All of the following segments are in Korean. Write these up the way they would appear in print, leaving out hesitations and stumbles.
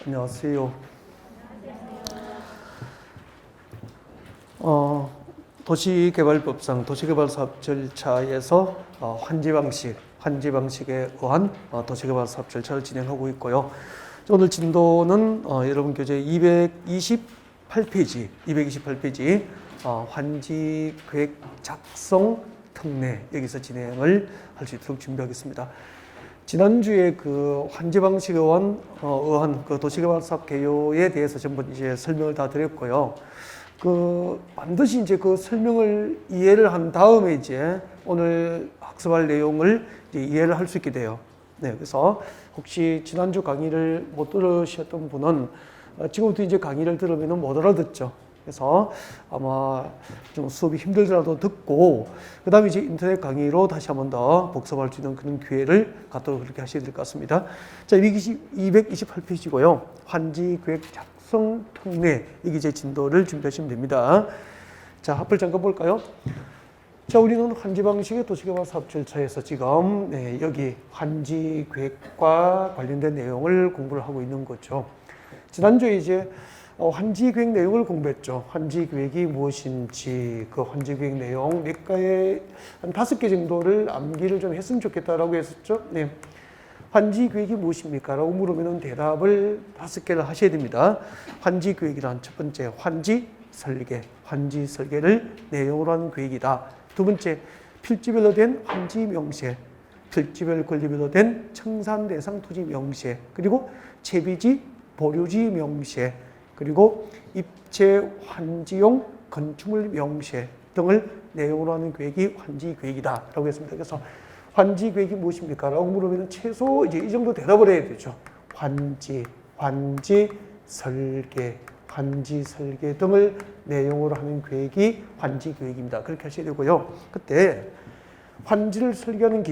안녕하세요. 도시개발법상 도시개발사업 절차에서 환지 방식에 의한 도시개발사업 절차를 진행하고 있고요. 오늘 진도는 여러분 교재 228페이지 환지 계획 작성 특례 여기서 진행을 할 수 있도록 준비하겠습니다. 지난주에 그 환지 방식에 의한 그 도시개발사업 개요에 대해서 전부 이제 설명을 다 드렸고요. 반드시 이제 그 설명을 이해를 한 다음에 이제 오늘 학습할 내용을 이제 이해를 할 수 있게 돼요. 네, 그래서 혹시 지난주 강의를 못 들으셨던 분은 지금부터 이제 강의를 들으면 못 알아듣죠. 그래서 아마 좀 수업이 힘들더라도 듣고 그 다음에 이제 인터넷 강의로 다시 한 번 더 복습할 수 있는 그런 기회를 갖도록 그렇게 하셔야 될 것 같습니다. 자, 228페이지고요. 환지 계획 작성 특례 이게 제 진도를 준비하시면 됩니다. 자, 앞을 잠깐 볼까요? 자, 우리는 환지 방식의 도시개발 사업 절차에서 지금 여기 환지 계획과 관련된 내용을 공부를 하고 있는 거죠. 지난주에 이제 환지 계획 내용을 공부했죠. 환지 계획이 무엇인지, 그 환지 계획 내용 몇 가지 한 5개 정도를 암기를 좀 했으면 좋겠다라고 했었죠. 네. 환지 계획이 무엇입니까? 라고 물으면 대답을 5개를 하셔야 됩니다. 환지 계획이란 첫 번째, 환지 설계를 내용으로 한 계획이다. 두 번째, 필지별로 된 환지 명세, 필지별 권리별로 된 청산 대상 토지 명세, 그리고 채비지, 보류지 명세, 그리고 입체 환지용 건축물 명세 등을 내용으로 하는 계획이 환지 계획이다 라고 했습니다. 그래서 환지 계획이 무엇입니까? 라고 물으면 최소 이제 이 정도 대답을 해야 되죠. 환지 설계 등을 내용으로 하는 계획이 환지 계획입니다. 그렇게 하셔야 되고요. 그때 환지를 설계하는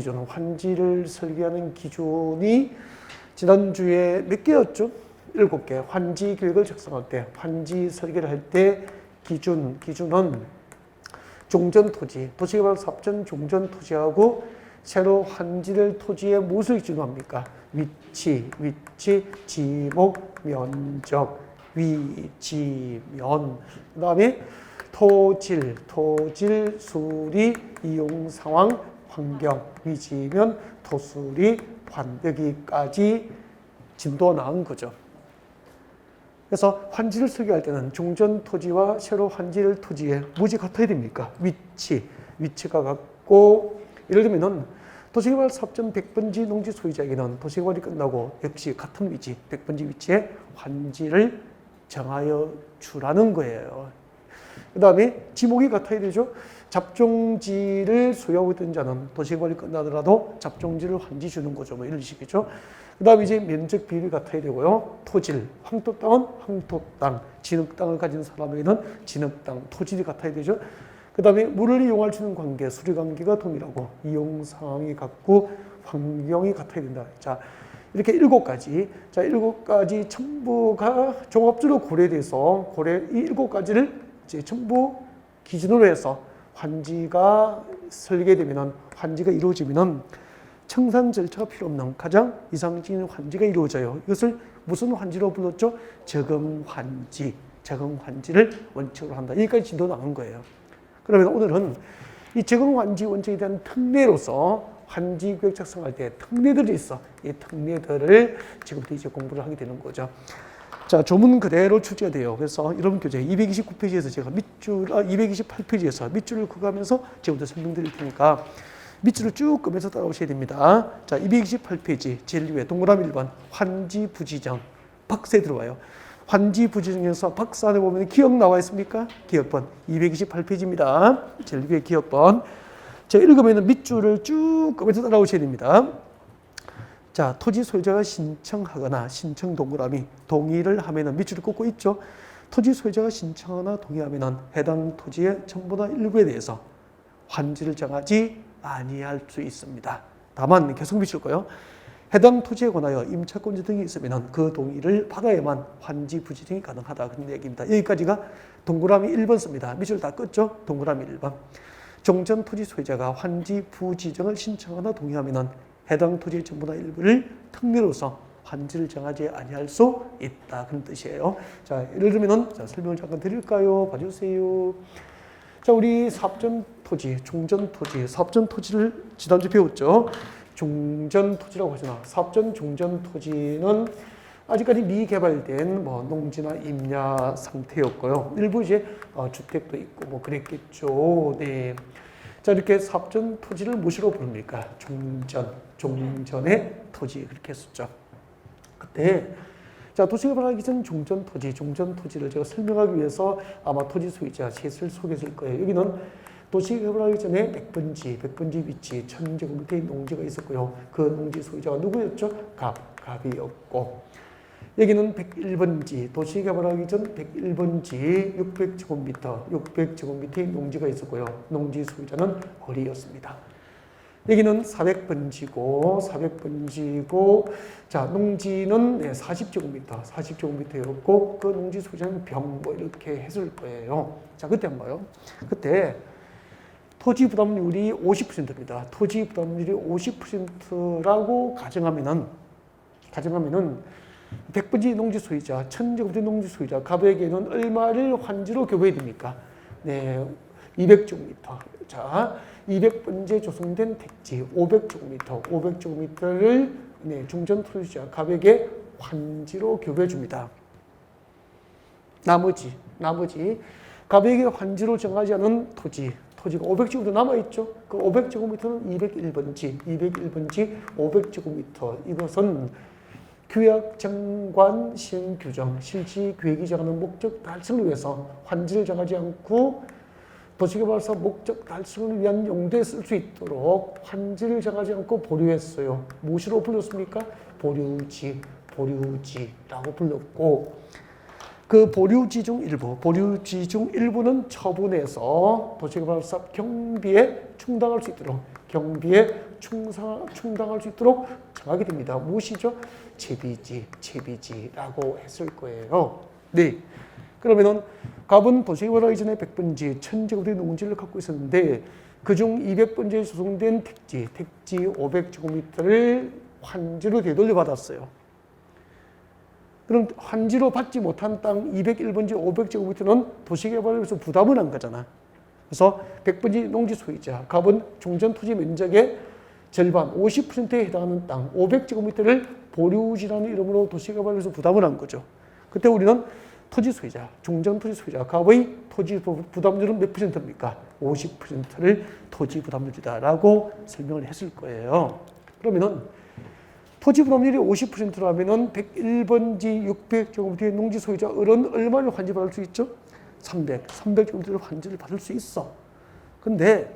기준이 지난주에 몇 개였죠? 7개. 환지 계획을 작성할 때, 환지 설계를 할 때 기준은 종전 토지, 도시개발 사업전 종전 토지하고 새로 환지될 토지의 무엇을 기준으로 합니까? 위치, 지목, 면적, 위치면, 그 다음에 토질, 수리, 이용 상황, 환경, 위치면, 토수리, 여기까지 진도가 나온 거죠. 그래서 환지를 설계할 때는 종전 토지와 새로 환지될 토지의 무엇이 같아야 됩니까? 위치가 같고, 예를 들면 도시개발 사업전 100번지 농지 소유자에게는 도시개발이 끝나고 역시 같은 위치, 100번지 위치에 환지를 정하여 주라는 거예요. 그 다음에 지목이 같아야 되죠. 잡종지를 소유하고 있던 자는 도시개발이 끝나더라도 잡종지를 환지 주는 거죠. 뭐 이런 식이죠. 그 다음에 이제 면적 비율이 같아야 되고요. 토질, 황토 땅은 황토 땅, 진흙 땅을 가진 사람에게는 진흙 땅, 토질이 같아야 되죠. 그 다음에 물을 이용할 수 있는 관계, 수리 관계가 동일하고 이용 상황이 같고 환경이 같아야 된다. 자, 이렇게 7가지. 자, 7가지 전부가 종합적으로 고려돼서 이 7가지를 이제 전부 기준으로 해서 환지가 설계되면은, 환지가 이루어지면은 청산 절차가 필요 없는 가장 이상적인 환지가 이루어져요. 이것을 무슨 환지로 불렀죠? 적응 환지를 원칙으로 한다. 여기까지 진도 나온 거예요. 그러면 오늘은 이 적응 환지 원칙에 대한 특례로서 환지 계획 작성할 때 특례들이 있어. 이 특례들을 지금부터 이제 공부를 하게 되는 거죠. 자, 조문 그대로 출제가 돼요. 그래서 여러분 교재 229페이지에서 제가 228페이지에서 밑줄을 그어가면서 지금부터 설명드릴 테니까 밑줄을 쭉 끄면서 따라오셔야 됩니다. 자, 228페이지 제일 위에 동그라미 1번 환지 부지정 박스에 들어와요. 환지 부지정에서 박스 안에 보면 기억 나와 있습니까? 기억번 228페이지입니다. 제일 위에 기억번. 제가 읽으면 밑줄을 쭉 끄면서 따라오셔야 됩니다. 자, 토지 소유자가 신청하거나 신청 동그라미 동의를 하면은 밑줄을 꽂고 있죠. 토지 소유자가 신청하거나 동의하면은 해당 토지의 전부나 일부에 대해서 환지를 정하지 아니할 수 있습니다. 다만 계속 밑줄 거요. 해당 토지에 관하여 임차권자 등이 있으면 그 동의를 받아야만 환지 부지정이 가능하다. 그런 얘기입니다. 여기까지가 동그라미 1번 씁니다. 밑줄 다 껐죠? 동그라미 1번. 종전 토지 소유자가 환지 부지정을 신청하거나 동의하면 해당 토지의 전부나 일부를 특례로서 환지를 정하지 아니할 수 있다. 그런 뜻이에요. 자, 예를 들면은 자, 설명을 잠깐 드릴까요? 봐주세요. 자, 우리 사업전 토지, 사업전 토지를 지난주 배웠죠. 종전 토지라고 하잖아. 사업전 종전 토지는 아직까지 미개발된 농지나 임야 상태였고요. 일부 이제 주택도 있고 뭐 그랬겠죠. 네. 자, 이렇게 사업전 토지를 무엇으로 부릅니까? 종전의 토지 그렇게 했었죠. 그때 자, 도시개발하기 전 종전 토지를 제가 설명하기 위해서 아마 토지 소유자 셋을 소개했을 거예요. 여기는 도시개발하기 전에 100번지 위치 1000제곱미터의 농지가 있었고요. 그 농지 소유자가 누구였죠? 갑이었고, 여기는 101번지, 도시개발하기 전 101번지 600제곱미터의 농지가 있었고요. 농지 소유자는 허리였습니다. 여기는 400번지고, 자, 농지는 40제곱미터였고, 그 농지 소유자는 병, 이렇게 했을 거예요. 자, 그때 한번 봐요. 그때 토지 부담률이 50%입니다. 토지 부담률이 50%라고 가정하면은 100번지 농지 소유자, 1000제곱미터 농지 소유자, 갑에게는 얼마를 환지로 교부해야 됩니까? 네, 200제곱미터. 자, 200번지에 조성된 택지 500제곱미터를 네, 중전 토지자 갑에게 환지로 교부해 줍니다. 나머지 갑에게 환지로 정하지 않은 토지가 500제곱미터 남아있죠. 그 500제곱미터는 201번지 500제곱미터. 이것은 규약 정관 시행 규정 실지 계획이 정하는 목적 달성을 위해서 환지를 정하지 않고 도시개발사 목적 달성을 위한 용도에 쓸 수 있도록 환지를 정하지 않고 보류했어요. 무엇으로 불렀습니까? 보류지라고 불렀고, 그 보류지 중 일부는 처분해서 도시개발사 경비에 충당할 수 있도록 정하게 됩니다. 무엇이죠? 채비지라고 했을 거예요. 네. 그러면은 갑은 도시개발하기 전에 100번지, 1000제곱미터의 농지를 갖고 있었는데 그중 200번지에 조성된 택지 500제곱미터를 환지로 되돌려 받았어요. 그럼 환지로 받지 못한 땅 201번지 500제곱미터는 도시개발을 위해서 부담을 한 거잖아. 그래서 100번지 농지 소유자 갑은 종전 토지 면적의 절반 50%에 해당하는 땅 500제곱미터를 보류지라는 이름으로 도시개발을 위해서 부담을 한 거죠. 그때 우리는 토지 소유자, 종전 토지 소유자 갑의 토지 부담률은 몇 %입니까? 50%를 토지 부담률이다라고 설명을 했을 거예요. 그러면은 토지 부담률이 50%라면은 101번지 600제곱미터의 농지 소유자 을은 얼마를 환지받을 수 있죠? 300제곱미터를 환지를 받을 수 있어. 근데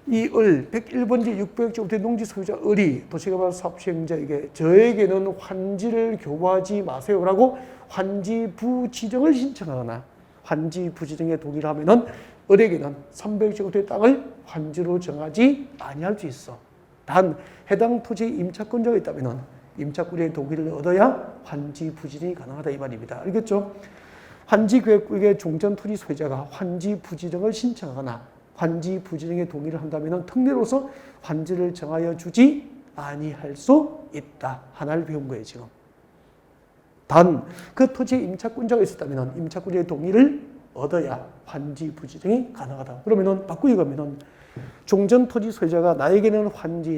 이 을 101번지 600제곱미터의 농지 소유자 을이 도시개발 사업 시행자에게 저에게는 환지를 교부하지 마세요라고 환지 부지정을 신청하거나 환지 부지정에 동의를 하면은 을에게는 300제곱미터의 땅을 환지로 정하지 아니할 수 있어. 단 해당 토지에 임차권자가 있다면은 임차권자의 동의를 얻어야 환지 부지정이 가능하다 이 말입니다. 알겠죠? 환지계획구역의 종전 토지 소유자가 환지 부지정을 신청하거나 환지 부지정에 동의를 한다면 특례로서 환지를 정하여 주지 아니할 수 있다. 하나를 배운 거예요, 지금. 단 그 토지에 임차권자가 있었다면 임차권자의 동의를 얻어야 환지 부지정이 가능하다. 그러면은 바꾸기 가면은 종전 토지 소유자가 나에게는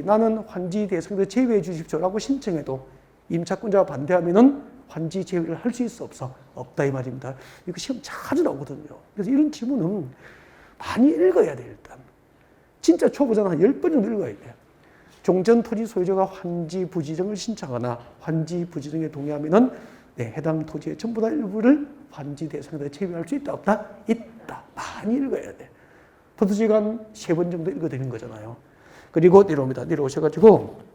나는 환지 대상에서 제외해 주십시오라고 신청해도 임차권자가 반대하면은 환지 제외를 할 수 있어 없어? 없다 이 말입니다. 이거 시험 자주 나오거든요. 그래서 이런 지문은 많이 읽어야 돼 일단. 진짜 초보자는 한 10번 정도 읽어야 돼. 종전 토지 소유자가 환지 부지정을 신청하거나 환지 부지정에 동의하면은 해당 토지의 전부 다 일부를 환지 대상에서 제외할 수 있다 없다? 있다. 많이 읽어야 돼. 도토지가 한 3번 정도 읽어드리는 거잖아요. 그리고 내려옵니다. 내려오셔가지고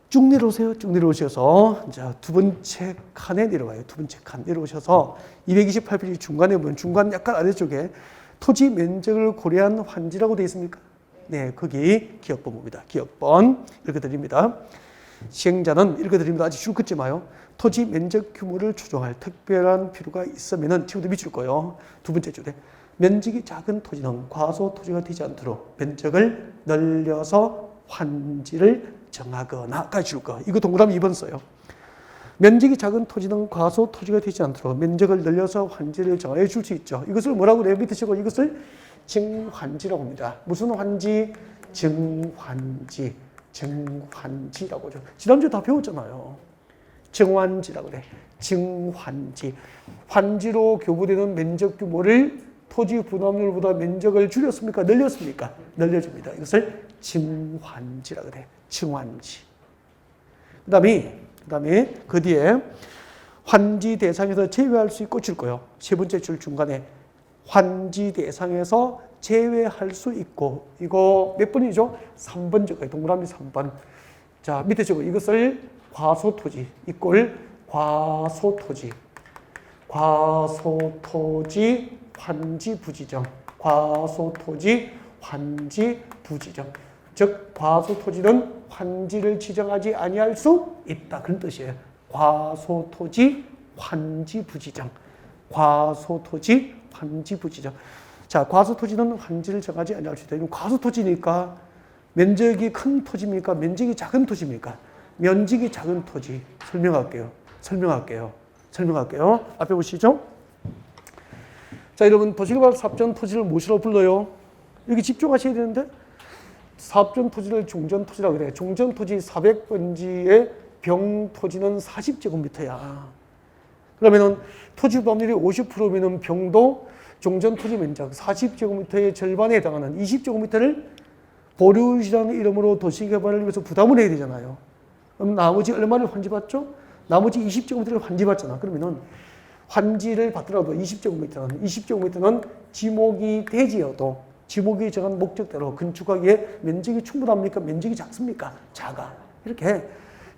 쭉 내려오세요. 쭉 내려오셔서 자, 두 번째 칸에 내려와요. 두 번째 칸 내려오셔서 228페이지 중간에 보면 중간 약간 아래쪽에 토지 면적을 고려한 환지라고 되어 있습니까? 네, 거기 기억번호입니다. 기억번 읽어드립니다. 시행자는 읽어드립니다. 아직 줄 긋지 마요. 토지 면적 규모를 조정할 특별한 필요가 있으면은 지금도 밑줄 거예요. 두 번째 줄에 면적이 작은 토지는 과소 토지가 되지 않도록 면적을 늘려서 환지를 정하거나까지 줄 거. 이거 동그라미 2번 써요. 면적이 작은 토지는 과소 토지가 되지 않도록 면적을 늘려서 환지를 정하여 줄 수 있죠. 이것을 뭐라고 그래요? 밑에 치고 이것을 증환지라고 합니다. 무슨 환지? 증환지. 증환지라고 하죠. 지난주에 다 배웠잖아요. 증환지라고 그래. 증환지. 환지로 교부되는 면적 규모를 토지 분할률보다 면적을 줄였습니까? 늘렸습니까? 늘려줍니다. 이것을 증환지라고 그래. 증환지. 그 다음에 그 뒤에 환지 대상에서 제외할 수 있고 줄 거예요. 세 번째 줄 중간에 환지 대상에서 제외할 수 있고, 이거 몇 번이죠? 3번 적어요. 동그라미 3번. 자, 밑에 적어. 이것을 과소토지 이꼴 과소토지 환지 부지정. 과소토지 환지 부지정. 즉 과소토지는 환지를 지정하지 아니할 수 있다. 그런 뜻이에요. 과소토지 환지 부지정. 과소토지 환지 부지정. 자, 과소토지는 환지를 정하지 아니할 수 있다. 이건 과소토지니까 면적이 큰 토지입니까? 면적이 작은 토지입니까? 면적이 작은 토지. 설명할게요. 앞에 보시죠. 자, 여러분 도시개발 사업전 토지를 무엇이라고 불러요? 여기 집중하셔야 되는데 사업전 토지를 종전토지라고 그래요. 종전토지 400번지의 병토지는 40제곱미터야. 그러면은 토지 범률이 50%면은 병도 종전토지 면적 40제곱미터의 절반에 해당하는 20제곱미터를 보류지라는 이름으로 도시개발을 위해서 부담을 해야 되잖아요. 그럼 나머지 얼마를 환지받죠? 나머지 20제곱미터를 환지받잖아. 그러면은 환지를 받더라도 20제곱미터는 지목이 대지여도 지목이 정한 목적대로 건축하기에 면적이 충분합니까? 면적이 작습니까? 작아. 이렇게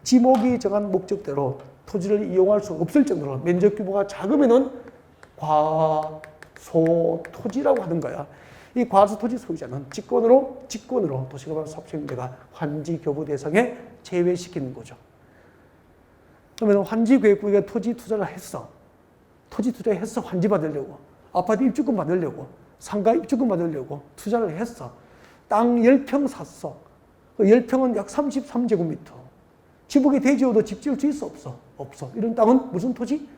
지목이 정한 목적대로 토지를 이용할 수 없을 정도로 면적 규모가 작으면은 과소토지라고 하는 거야. 이 과소토지 소유자는 직권으로 도시개발 사업시행자가 환지 교부 대상에 제외시키는 거죠. 그러면 환지계획구역에 토지 투자를 했어. 환지 받으려고. 아파트 입주권 받으려고. 상가 입주권 받으려고 투자를 했어. 땅 10평 샀어. 그 10평은 약 33제곱미터. 지목이 대지여도 집 지을 수 있어? 없어. 이런 땅은 무슨 토지?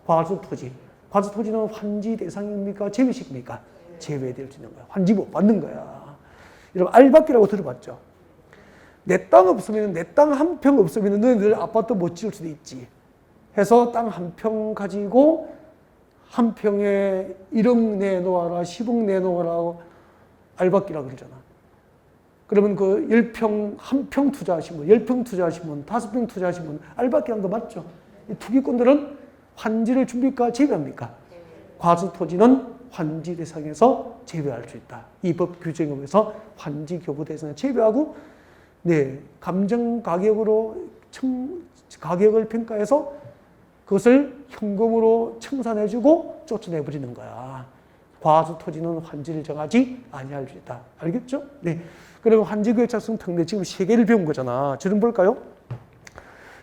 과소토지. 과소토지는 환지 대상입니까? 제외식입니까? 제외될 수 있는 거야. 환지 못 받는 거야. 여러분 알박기라고 들어봤죠? 내 땅 없으면, 내 땅 한 평 없으면 너희들 아파트 못 지을 수도 있지. 해서 땅 한 평 가지고 한 평에 1억 내놓아라, 10억 내놓아라 알박기라고 그러잖아. 그러면 그 10평, 한 평 투자하시면, 10평 투자하시면, 5평 투자하시면 알박기라는 거 맞죠? 이 투기꾼들은 환지를 줍니까? 제외합니까? 과소토지는 환지 대상에서 제외할 수 있다. 이 법 규정에 의해서 환지 교부 대상에 제외하고, 감정 가격으로 가격을 평가해서 그것을 현금으로 청산해주고 쫓아내버리는 거야. 과소토지는 환지를 정하지 아니할 수 있다. 알겠죠? 네. 그리고 환지구역 작성 특례 지금 3개를 배운 거잖아. 저는 볼까요?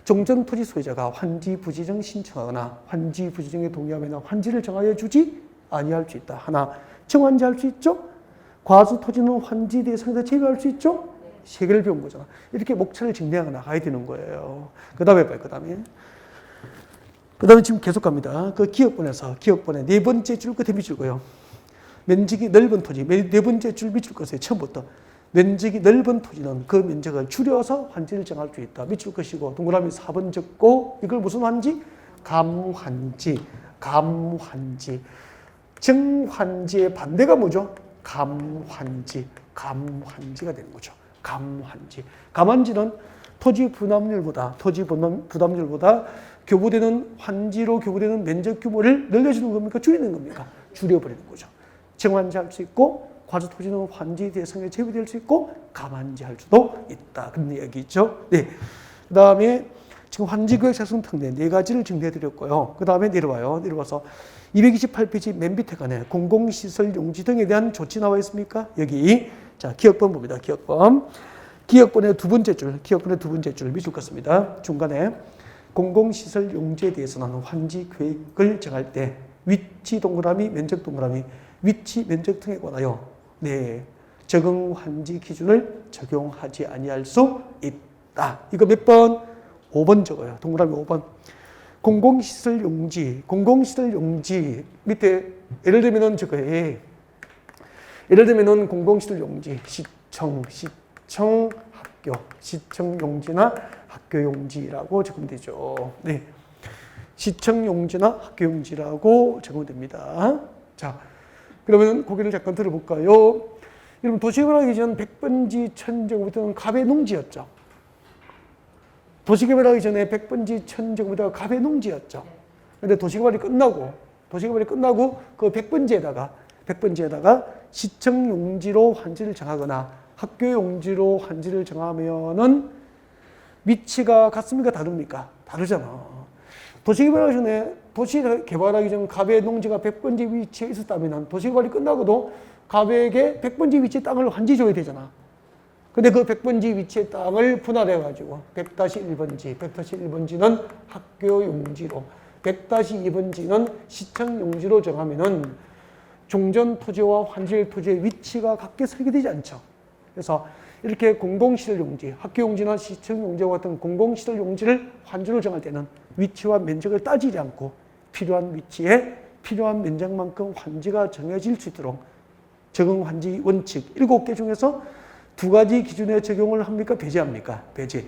종전토지 소유자가 환지 부지정 신청하거나 환지 부지정에 동의하면 환지를 정하여 주지 아니할 수 있다. 하나, 정환지할 수 있죠? 과소토지는 환지 대상에서 제외할 수 있죠? 3개를 배운 거잖아. 이렇게 목차를 정리하고 나가야 되는 거예요. 그 다음에 지금 계속 갑니다. 그 기억본에 4번째 줄 끝에 밑줄 거예요. 면적이 넓은 토지, 4번째 줄 밑줄 거세요. 처음부터. 면적이 넓은 토지는 그 면적을 줄여서 환지를 정할 수 있다. 밑줄 것이고, 동그라미 4번 적고, 이걸 무슨 환지? 감환지. 정환지의 반대가 뭐죠? 감환지가 되는 거죠. 감환지는 토지 부담률보다 환지로 교부되는 면적 규모를 늘려주는 겁니까? 줄이는 겁니까? 줄여버리는 거죠. 정환지할 수 있고, 과소토지는 환지 대상에 제외될 수 있고, 감환지할 수도 있다. 그런 얘기죠. 네. 그 다음에 지금 환지구역 작성 특례 4가지를 정리해드렸고요. 그 다음에 내려와서 228페이지 맨 밑에 가네. 공공시설 용지 등에 대한 조치 나와 있습니까? 여기. 자, 기억번 봅니다. 기억번의 두 번째 줄 밑줄 껐습니다. 중간에 공공시설 용지에 대해서는 환지 계획을 정할 때 위치 동그라미, 면적 동그라미, 위치 면적 등에 관하여 적응 환지 기준을 적용하지 아니할 수 있다. 아니한다. 이거 몇 번? 5번 적어요. 동그라미 5번. 공공시설 용지, 공공시설 용지 밑에 예를 들면은 저거에 예를 들면은 공공시설 용지 시청 학교, 시청 용지나 학교 용지라고 적으면 되죠. 네, 시청 용지나 학교 용지라고 적으면 됩니다. 자, 그러면 고개를 잠깐 들어볼까요? 여러분 도시개발하기 전 100번지 1000제곱미터는 갑의 농지였죠. 도시개발하기 전에 100번지 1000제곱미터가 갑의 농지였죠. 근데 도시개발이 끝나고 그 100번지에다가 시청 용지로 환지를 정하거나 학교 용지로 환지를 정하면은 위치가 같습니까? 다릅니까? 다르잖아. 도시개발하기 전 갑의 농지가 100번지 위치에 있었다면 도시개발이 끝나고도 갑에게 100번지 위치의 땅을 환지 줘야 되잖아. 근데 그 100번지 위치의 땅을 분할해가지고 100-1번지, 100-1번지는 학교 용지로, 100-2번지는 시청 용지로 정하면은 종전 토지와 환질 토지의 위치가 같게 설계되지 않죠. 그래서 이렇게 공공시설 용지, 학교 용지나 시청 용지와 같은 공공시설 용지를 환지로 정할 때는 위치와 면적을 따지지 않고 필요한 위치에 필요한 면적만큼 환지가 정해질 수 있도록 적응 환지 원칙 7개 중에서 2가지 기준에 적용을 합니까? 배제합니까? 배제.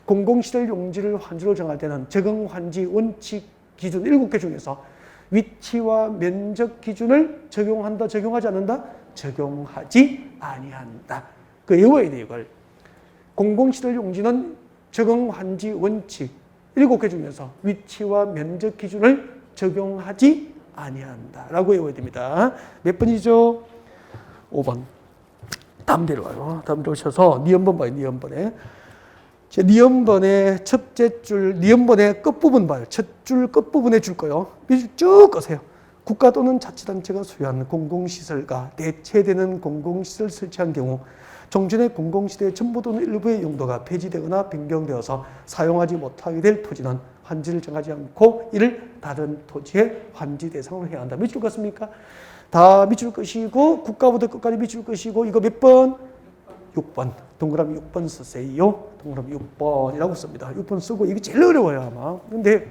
공공시설 용지를 환지로 정할 때는 적응 환지 원칙 기준 7개 중에서 위치와 면적 기준을 적용한다, 적용하지 않는다? 적용하지 아니한다. 그 외워야 돼, 이걸. 공공시설 용지는 적응 환지 원칙 7개 중에서 위치와 면적 기준을 적용하지 아니한다. 라고 외워야 됩니다. 몇 번이죠? 5번. 다음 내려와요. 다음 내려오셔서 니은번 봐요. 니은번에. 니은번의 첫째 줄, 니은번의 끝부분 봐요. 첫 줄 끝부분에 줄 거요. 밑줄 쭉 꺼세요. 국가 또는 자치단체가 소유한 공공시설과 대체되는 공공시설 설치한 경우 종전의 공공시대의 전부 또는 일부의 용도가 폐지되거나 변경되어서 사용하지 못하게 될 토지는 환지를 정하지 않고 이를 다른 토지의 환지 대상으로 해야 한다. 몇 줄 껐습니까? 다 밑줄 끄시고 국가부터 끝까지 밑줄 끄시고 이거 몇 번? 6번. 동그라미 6번 쓰세요. 동그라미 6번이라고 씁니다. 6번 쓰고 이게 제일 어려워요 아마. 근데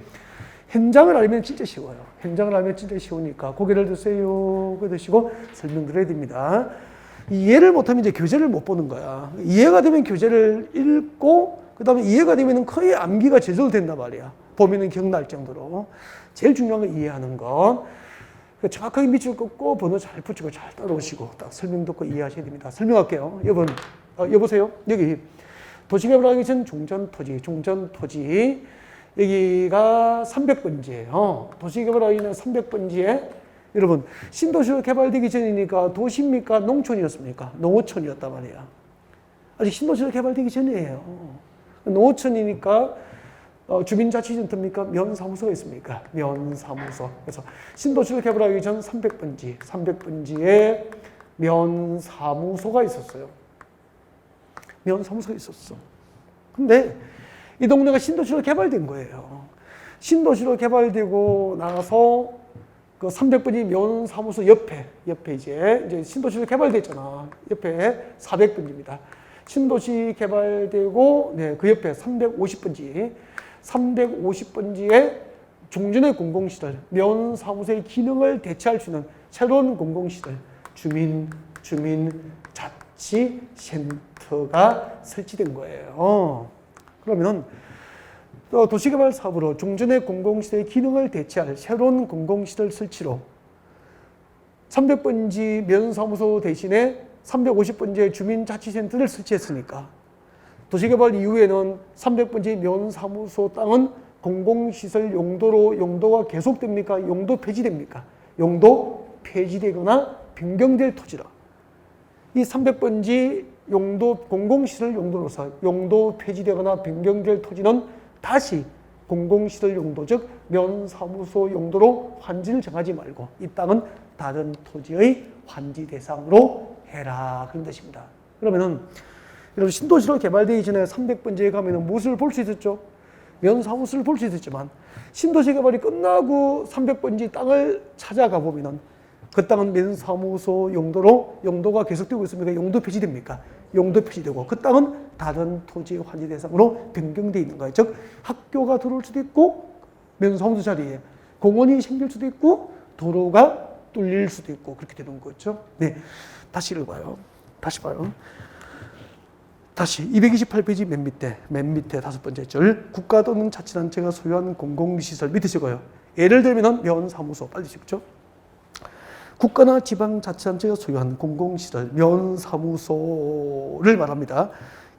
현장을 알면 진짜 쉬워요. 현장을 알면 진짜 쉬우니까 고개를 드세요. 고개 드시고 설명드려야 됩니다. 이해를 못하면 이제 교재를 못 보는 거야. 이해가 되면 교재를 읽고 그 다음에 이해가 되면 거의 암기가 제대로 된단 말이야. 보면은 기억날 정도로. 제일 중요한 건 이해하는 것. 정확하게 밑줄 긋고 번호 잘 붙이고 잘 따라오시고 딱 설명 듣고 이해하셔야 됩니다. 설명할게요. 여보세요? 여기 도시개발하기 전 종전토지 여기가 300번지예요. 도시개발하기 전 300번지에 여러분 신도시로 개발되기 전이니까 도시입니까? 농촌이었습니까? 농어촌이었단 말이야. 아직 신도시로 개발되기 전이에요. 농어촌이니까 주민자치센터입니까? 면사무소가 있습니까? 면사무소. 그래서 신도시를 개발하기 전 300번지에 면사무소가 있었어요. 면사무소가 있었어. 근데 이 동네가 신도시로 개발된 거예요. 신도시로 개발되고 나서 그 300번지 면사무소 옆에 이제 신도시로 개발됐잖아. 옆에 400번지입니다. 신도시 개발되고 그 옆에 350번지에 종전의 공공시설, 면사무소의 기능을 대체할 수 있는 새로운 공공시설, 주민자치센터가 설치된 거예요. 그러면 도시개발 사업으로 종전의 공공시설의 기능을 대체할 새로운 공공시설 설치로 300번지 면사무소 대신에 350번지의 주민자치센터를 설치했으니까 도시개발 이후에는 300번지 면사무소 땅은 공공시설 용도가 계속됩니까? 용도 폐지됩니까? 용도 폐지되거나 변경될 토지라. 이 300번지 공공시설 용도로서 용도 폐지되거나 변경될 토지는 다시 공공시설 용도, 즉 면사무소 용도로 환지를 정하지 말고 이 땅은 다른 토지의 환지 대상으로 해라. 그런 뜻입니다. 그러면은 여러분 신도시로 개발되기 전에 300번지에 가면은 무엇을 볼 수 있었죠? 면사무소를 볼 수 있었지만 신도시 개발이 끝나고 300번지 땅을 찾아가 보면은 그 땅은 면사무소 용도가 계속되고 있습니까? 용도 폐지됩니까? 용도 표시되고 그 땅은 다른 토지의 환지 대상으로 변경되어 있는 거예요. 즉 학교가 들어올 수도 있고 면사무소 자리에 공원이 생길 수도 있고 도로가 뚫릴 수도 있고 그렇게 되는 거죠. 네, 다시 읽어봐요. 다시 봐요. 다시 228페이지 맨 밑에 다섯 번째 줄. 국가 또는 자치단체가 소유한 공공시설 밑에 적어요. 예를 들면 면사무소 빨리 적죠. 국가나 지방자치단체가 소유한 공공시설 면사무소를 말합니다.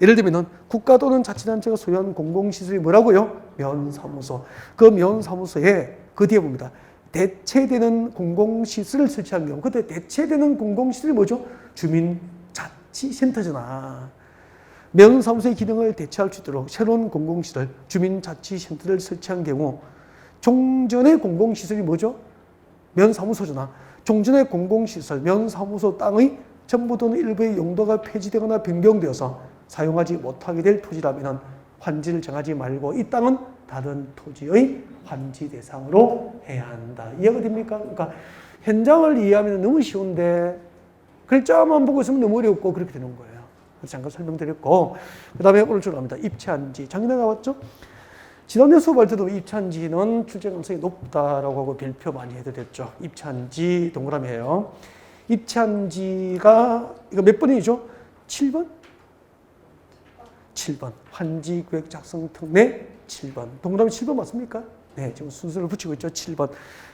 예를 들면 국가 또는 자치단체가 소유한 공공시설이 뭐라고요? 면사무소. 그 면사무소에 그 뒤에 봅니다. 대체되는 공공시설을 설치한 경우 그때 대체되는 공공시설이 뭐죠? 주민자치센터잖아. 면사무소의 기능을 대체할 수 있도록 새로운 공공시설, 주민자치센터를 설치한 경우 종전의 공공시설이 뭐죠? 면사무소잖아. 종전의 공공시설, 면사무소 땅의 전부 또는 일부의 용도가 폐지되거나 변경되어서 사용하지 못하게 될 토지라면 환지를 정하지 말고 이 땅은 다른 토지의 환지 대상으로 해야 한다. 이해가 됩니까? 그러니까 현장을 이해하면 너무 쉬운데 글자만 보고 있으면 너무 어렵고 그렇게 되는 거예요. 잠깐 설명드렸고 그 다음에 오늘 들어갑니다. 입체한지. 작년에 나왔죠? 지난해 수업할 때도 입체한지는 출제 가능성이 높다라고 하고 별표 많이 해드렸죠. 입체한지 동그라미예요. 입체한지가 이거 몇 번이죠? 7번? 7번. 환지계획 작성 특례 7번. 동그라미 7번 맞습니까? 네, 지금 순서를 붙이고 있죠. 7번.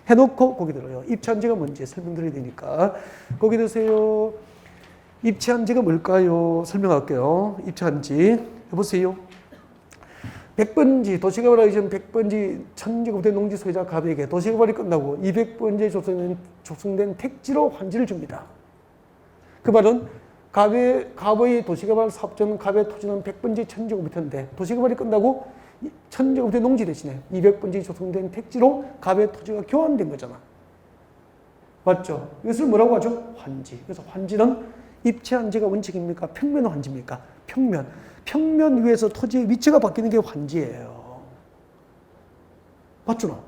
해놓고 거기 들어요. 입체한지가 뭔지 설명드려야 되니까. 거기 드세요. 입체한지가 뭘까요? 설명할게요. 입체한지. 해보세요. 100번지 도시개발하기 100번지 천제곱된 농지 소유자 갑에게 도시개발이 끝나고 200번지에 조성된 택지로 환지를 줍니다. 그 말은 갑의 도시개발 사업 전 갑의 토지는 100번지 천제곱미터인데 도시개발이 끝나고 천제곱된 농지 대신에 200번지 조성된 택지로 갑의 토지가 교환된 거잖아. 맞죠? 이것을 뭐라고 하죠? 환지. 그래서 환지는 입체한지가 원칙입니까? 평면 환지입니까? 평면 위에서 토지의 위치가 바뀌는 게 환지예요. 맞죠?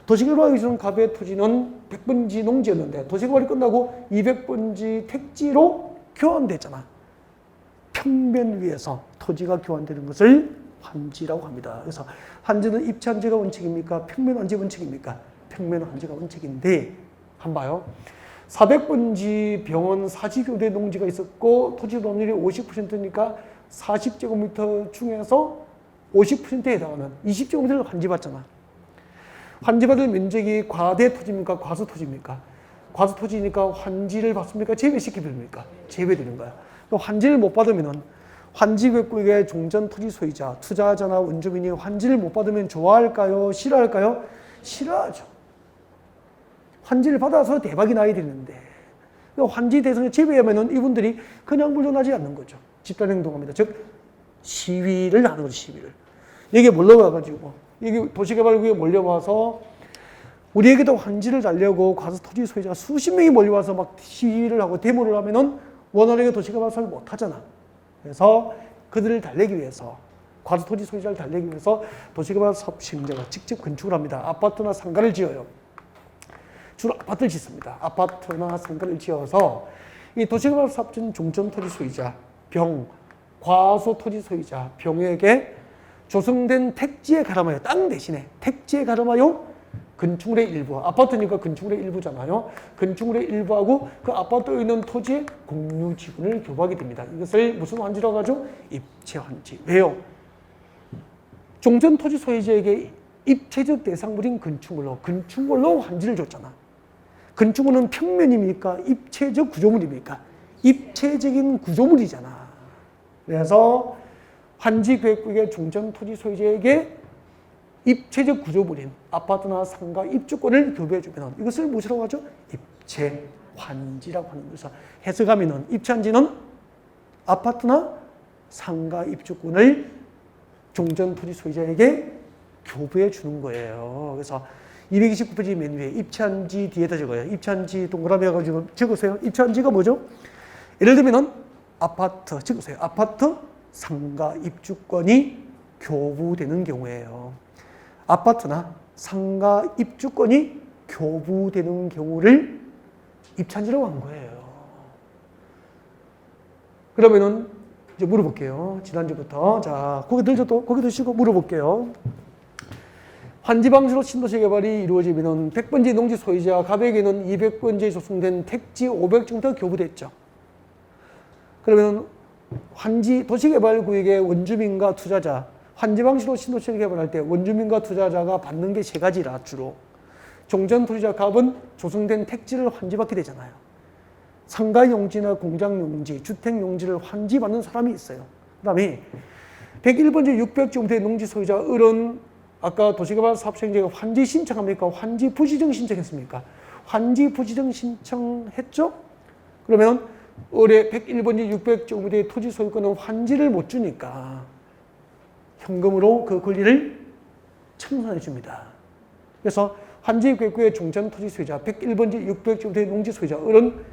도시개발하기 전 갑의 토지는 100번지 농지였는데 도시개발이 끝나고 200번지 택지로 교환됐잖아. 평면 위에서 토지가 교환되는 것을 환지라고 합니다. 그래서 환지는 입체한지가 원칙입니까? 평면 환지 원칙입니까? 평면 환지가 원칙인데 한번 봐요. 400번지 병원 40여대 농지가 있었고 토지 법률이 50%니까 40제곱미터 중에서 50%에 해당하는 20제곱미터를 환지받잖아. 환지받을 면적이 과대 토지입니까? 과수 토지입니까? 과수 토지니까 환지를 받습니까? 제외시켜줍니까? 제외되는 거야. 환지를 못 받으면 환지계획구역의 종전 토지 소유자, 투자자나 원주민이 환지를 못 받으면 좋아할까요? 싫어할까요? 싫어하죠. 환지를 받아서 대박이 나야 되는데 환지 대상에 제외하면 이분들이 그냥 물러나지 않는 거죠. 집단행동합니다. 즉 시위를 하는 거죠. 시위를. 여기에 몰려와가지고 여기 도시개발구역에 몰려와서 우리에게도 환지를 달려고 과수 토지 소유자 수십 명이 몰려와서 막 시위를 하고 데모를 하면은 원활하게 도시개발 사업을 못 하잖아. 그래서 그들을 달래기 위해서 과수 토지 소유자를 달래기 위해서 도시개발 사업 시행자가 직접 건축을 합니다. 아파트나 상가를 지어요. 주로 아파트를 짓습니다. 아파트나 상가를 지어서 이 도시개발 사업전 종전 토지 소유자, 과수 토지 소유자, 병에게 조성된 택지에 가름하여 땅 대신에 택지에 가름하여 건축물의 일부, 아파트니까 건축물의 일부잖아요. 건축물의 일부하고 그 아파트에 있는 토지의 공유지분을 교부하게 됩니다. 이것을 무슨 환지라고 하죠? 입체환지. 왜요? 종전 토지 소유자에게 입체적 대상물인 건축물로 환지를 줬잖아. 건축물은 평면입니까? 입체적 구조물입니까? 입체적인 구조물이잖아. 그래서 환지계획구역의 종전 토지 소유자에게 입체적 구조물인 아파트나 상가 입주권을 교부해주면 이것을 무엇이라고 하죠? 입체환지라고 하는 것을 해석하면 입체환지는 아파트나 상가 입주권을 종전 토지 소유자에게 교부해 주는 거예요. 그래서 229페이지 맨 위에 입체한지 뒤에다 적어요. 입체한지 동그라미 해가지고 적으세요. 입체한지가 뭐죠? 예를 들면 아파트 적으세요. 아파트 상가 입주권이 교부되는 경우예요. 아파트나 상가 입주권이 교부되는 경우를 입체한지라고 한 거예요. 그러면은 이제 물어볼게요. 지난주부터. 자, 고개 들죠 또? 고개 드시고 물어볼게요. 환지 방식으로 신도시 개발이 이루어지면 100번지 농지 소유자 가백에는 200번지에 조성된 택지 500정도 교부됐죠. 그러면 환지 도시개발구역의 원주민과 투자자, 환지 방식으로 신도시를 개발할 때 원주민과 투자자가 받는 게 세 가지라 주로. 종전토지자 갑은 조성된 택지를 환지받게 되잖아요. 상가용지나 공장용지, 주택용지를 환지받는 사람이 있어요. 그 다음에 101번지 600정도의 농지 소유자 을은 아까 도시개발 사업시행자가 환지 신청합니까? 환지 부지정 신청했습니까? 환지 부지정 신청했죠? 그러면 을의 101번지 600정도의 토지 소유권은 환지를 못 주니까 현금으로 그 권리를 청산해 줍니다. 그래서 환지구역의 종전토지 소유자 101번지 600정도의 농지 소유자 을은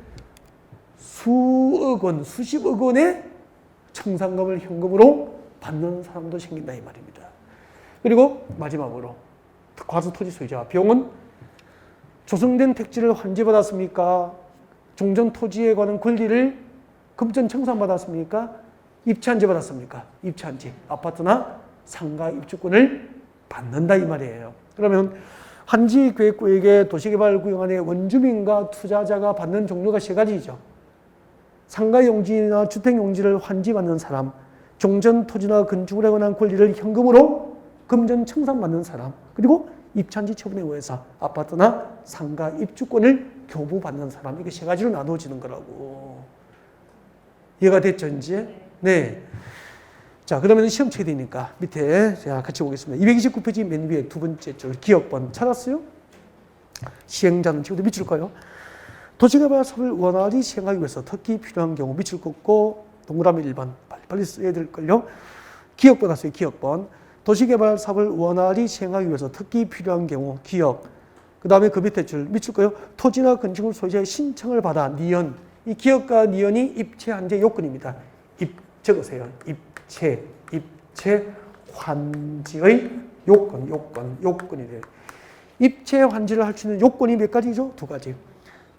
수억 원, 수십억 원의 청산금을 현금으로 받는 사람도 생긴다 이 말입니다. 그리고 마지막으로 과수토지 소유자 병은 조성된 택지를 환지받았습니까? 종전토지에 관한 권리를 금전 청산받았습니까? 입찰한지 받았습니까? 입찰한지. 아파트나 상가 입주권을 받는다 이 말이에요. 그러면 환지계획구역의 도시개발구역 안에 원주민과 투자자가 받는 종류가 세 가지죠. 상가용지나 주택용지를 환지받는 사람, 종전토지나 건축물에 관한 권리를 현금으로 금전 청산받는 사람, 그리고 입찰지 처분에 의해서 아파트나 상가 입주권을 교부받는 사람, 이게 세 가지로 나눠지는 거라고. 이해가 됐죠, 이제? 네. 자, 그러면 시험 쳐야 되니까 밑에 제가 같이 보겠습니다. 229페이지 맨 위에 두 번째 줄 기억번 찾았어요? 시행자는 친구들 밑줄 거요. 도시개발 사업을 원활히 시행하기 위해서 특히 필요한 경우 밑줄 긋고 동그라미 1번 빨리 써야 될걸요. 기억번 하세요. 기억번. 도시개발 사업을 원활히 시행하기 위해서 특히 필요한 경우 기억. 그 다음에 그 밑에 줄 밑줄 거요. 토지나 건축물 소유자의 신청을 받아 니은. 이 기억과 니은이 입체 한제 요건입니다. 적으세요. 입체 환지의 요건이 돼요. 입체 환지를 할 수 있는 요건이 몇 가지죠? 두 가지.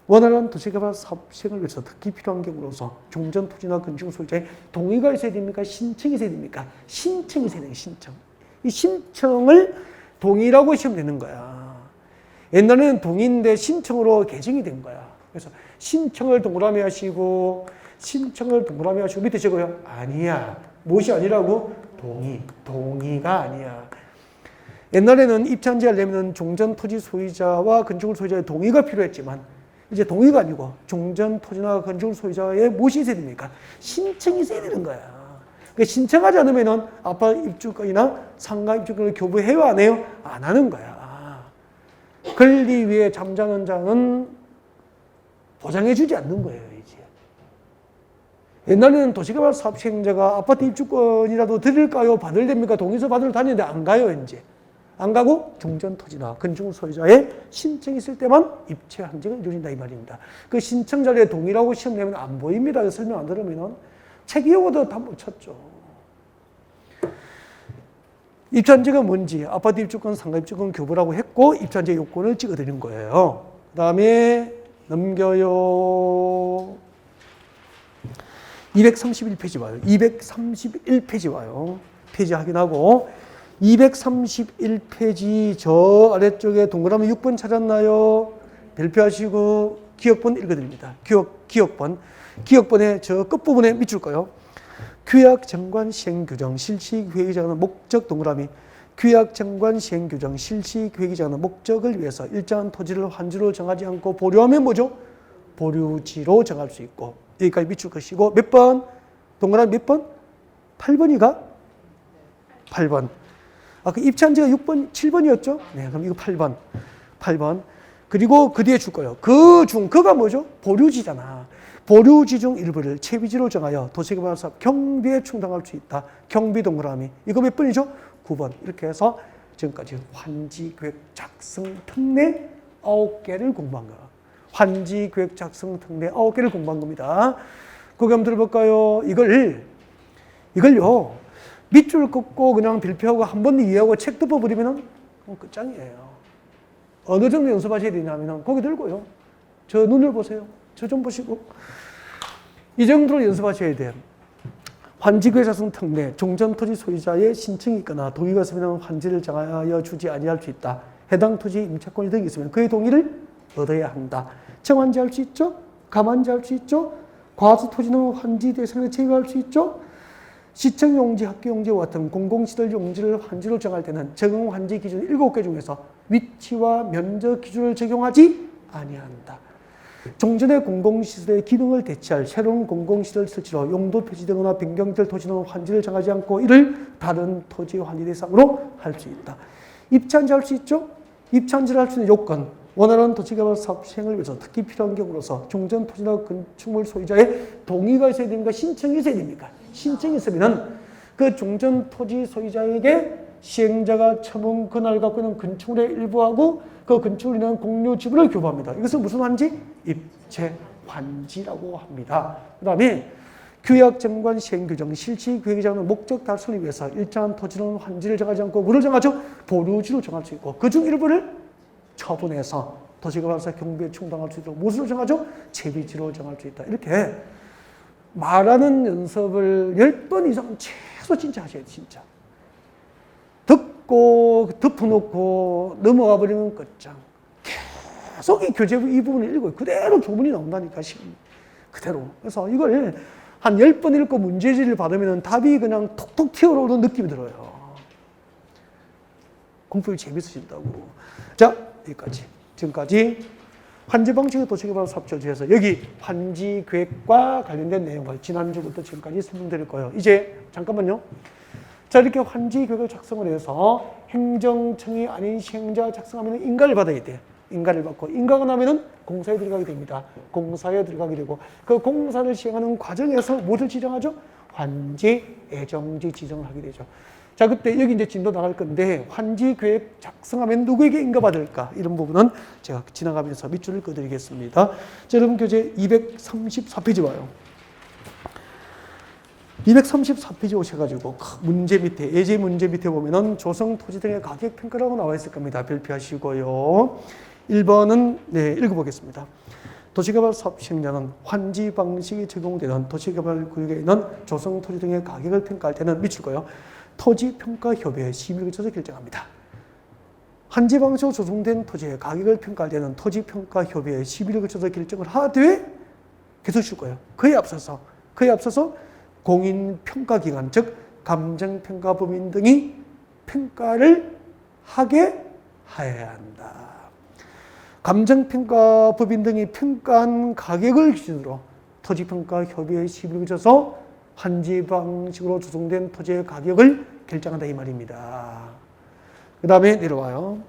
원활한 도시개발 사업 시행을 위해서 특히 필요한 경우로서 종전 토지나 건축 소유자의 동의가 있어야 됩니까? 신청이 있어야 됩니까? 신청이 있어야 돼요. 신청. 이 신청을 동의라고 시험 되는 거야. 옛날에는 동의인데 신청으로 개정이 된 거야. 그래서 신청을 동그라미 하시고 밑에 적어요. 아니야. 무엇이 아니라고? 동의가 아니야. 옛날에는 입찰지 하려면 종전 토지 소유자와 건축물 소유자의 동의가 필요했지만 이제 동의가 아니고 종전 토지나 건축물 소유자의 무엇이 있어야 됩니까? 신청이 있어야 되는 거야. 그러니까 신청하지 않으면 아파트 입주권이나 상가 입주권을 교부해요, 안 해요? 안 하는 거야. 권리 위에 잠자는 자는 보장해주지 않는 거예요, 이제. 옛날에는 도시개발 사업 시행자가 아파트 입주권이라도 드릴까요? 받을랍니까? 동의서 받으러 다니는데 안 가요, 이제. 안 가고 종전토지나 건축물 소유자의 신청이 있을 때만 입체 한지가 이루어진다 이 말입니다. 그 신청자의 동의라고 시험 내면 안 보입니다. 설명 안 들으면 책이어도 다 못 찾죠. 입찰한지가 뭔지 아파트 입주권, 상가 입주권 교부라고 했고 입찰한지 요건을 찍어드린 거예요. 그 다음에 넘겨요. 231페이지 와요. 231페이지 와요. 페이지 확인하고 231페이지 저 아래쪽에 동그라미 6번 찾았나요? 별표하시고 기억번 읽어드립니다. 기억번의 저 끝부분에 밑줄 거요. 규약 정관 시행 규정 실시 계획이 정하는 목적 동그라미 규약 정관 시행 규정 실시 계획이 정하는 목적을 위해서 일정한 토지를 환지로 정하지 않고 보류하면 뭐죠? 보류지로 정할 수 있고 여기까지 밑줄 것이고 몇 번? 동그라미 몇 번? 8번이가? 8번. 아까 입찰한지가 6번, 7번이었죠? 네, 그럼 이거 8번. 그리고 그 뒤에 줄 거예요. 그가 뭐죠? 보류지잖아. 보류지 중 일부를 채비지로 정하여 도시개발 사업 경비에 충당할 수 있다. 경비 동그라미. 이거 몇 번이죠? 9번. 이렇게 해서 지금까지 환지계획 작성 특례 9개를 공부한 거야. 환지계획 작성 특례 9개를 공부한 겁니다. 그거 한번 들어볼까요? 이걸요. 밑줄 긋고 그냥 빌표하고 한 번 이해하고 책 덮어버리면 끝장이에요. 어느 정도 연습하셔야 되냐면 고개 들고요. 저 눈을 보세요. 저 좀 보시고. 이 정도로 연습하셔야 돼요. 환지구의 작성 특례, 종전토지 소유자의 신청이 있거나 동의가 있으면 환지를 정하여 주지 아니할 수 있다. 해당 토지 임차권이 등이 있으면 그의 동의를 얻어야 한다. 정환지할 수 있죠. 감환지할 수 있죠. 과수 토지는 환지 대상에 제외할 수 있죠. 시청 용지, 학교 용지와 같은 공공시설 용지를 환지로 정할 때는 적용 환지 기준 7개 중에서 위치와 면적 기준을 적용하지 아니한다. 종전의 공공시설의 기능을 대체할 새로운 공공시설 설치로 용도 표시되거나 변경될 토지는 환지를 정하지 않고 이를 다른 토지 환지 대상으로 할 수 있다. 입찰지 할 수 있죠? 입찰지를 할 수 있는 요건, 원활한 도시개발 사업 시행을 위해서 특히 필요한 경우로서 종전 토지나 건축물 소유자의 동의가 있어야 됩니까? 신청이 있어야 됩니까? 신청이 있으면은 그 종전 토지 소유자에게 시행자가 처분 권한을 갖고 있는 건축물의 일부하고 그 건축물에 있는 공유 지분을 교부합니다. 이것은 무슨 환지? 입체 환지라고 합니다. 그 다음에 규약 정관 시행 규정 실시 계획이 정하는 목적 달성을 위해서 일정한 토지는 환지를 정하지 않고 뭐를 정하죠? 보류지로 정할 수 있고 그중 일부를 처분해서 도시개발사 경비에 충당할 수 있도록 무엇으로 정하죠? 채비지로 정할 수 있다. 이렇게 말하는 연습을 10번 이상 최소 진짜 하셔야 돼요. 진짜. 듣고 덮어놓고 넘어가 버리면 끝장. 계속 이 교재부 이 부분을 읽어요. 그대로 조문이 나온다니까. 그대로. 그래서 이걸 한 10번 읽고 문제지를 받으면 답이 그냥 톡톡 튀어오르는 느낌이 들어요. 공부가 재밌으신다고. 자, 여기까지. 지금까지 환지 방식의 도시개발 사업조지에서 여기 환지 계획과 관련된 내용을 지난주부터 지금까지 설명드릴 거예요. 이제 잠깐만요. 자, 이렇게 환지 계획을 작성을 해서 행정청이 아닌 시행자가 작성하면 인가를 받아야 돼. 인가를 받고 인가가 나면은 공사에 들어가게 됩니다. 공사에 들어가게 되고 그 공사를 시행하는 과정에서 무엇을 지정하죠? 환지 애정지 지정을 하게 되죠. 자, 그때 여기 이제 진도 나갈 건데 환지 계획 작성하면 누구에게 인가받을까? 이런 부분은 제가 지나가면서 밑줄을 그어드리겠습니다. 자, 여러분 교재 234페이지 와요. 234페이지 오셔가지고 문제 밑에 예제 문제 밑에 보면은 조성 토지 등의 가격 평가라고 나와 있을 겁니다. 별표하시고요. 1번은 네, 읽어보겠습니다. 도시개발 사업 시행자는 환지 방식이 적용되는 도시개발 구역에 있는 조성 토지 등의 가격을 평가할 때는 미칠고요. 토지평가협의회 심의를 거쳐서 결정합니다. 환지 방식으로 조성된 토지의 가격을 평가할 때는 토지평가협의회 심의를 거쳐서 결정을 하되 계속 줄 거예요. 그에 앞서서 공인평가기관 즉 감정평가법인 등이 평가를 하게 해야 한다. 감정평가법인 등이 평가한 가격을 기준으로 토지평가협의회 심의를 거쳐서 환지 방식으로 조성된 토지의 가격을 결정한다 이 말입니다. 그 다음에 내려와요.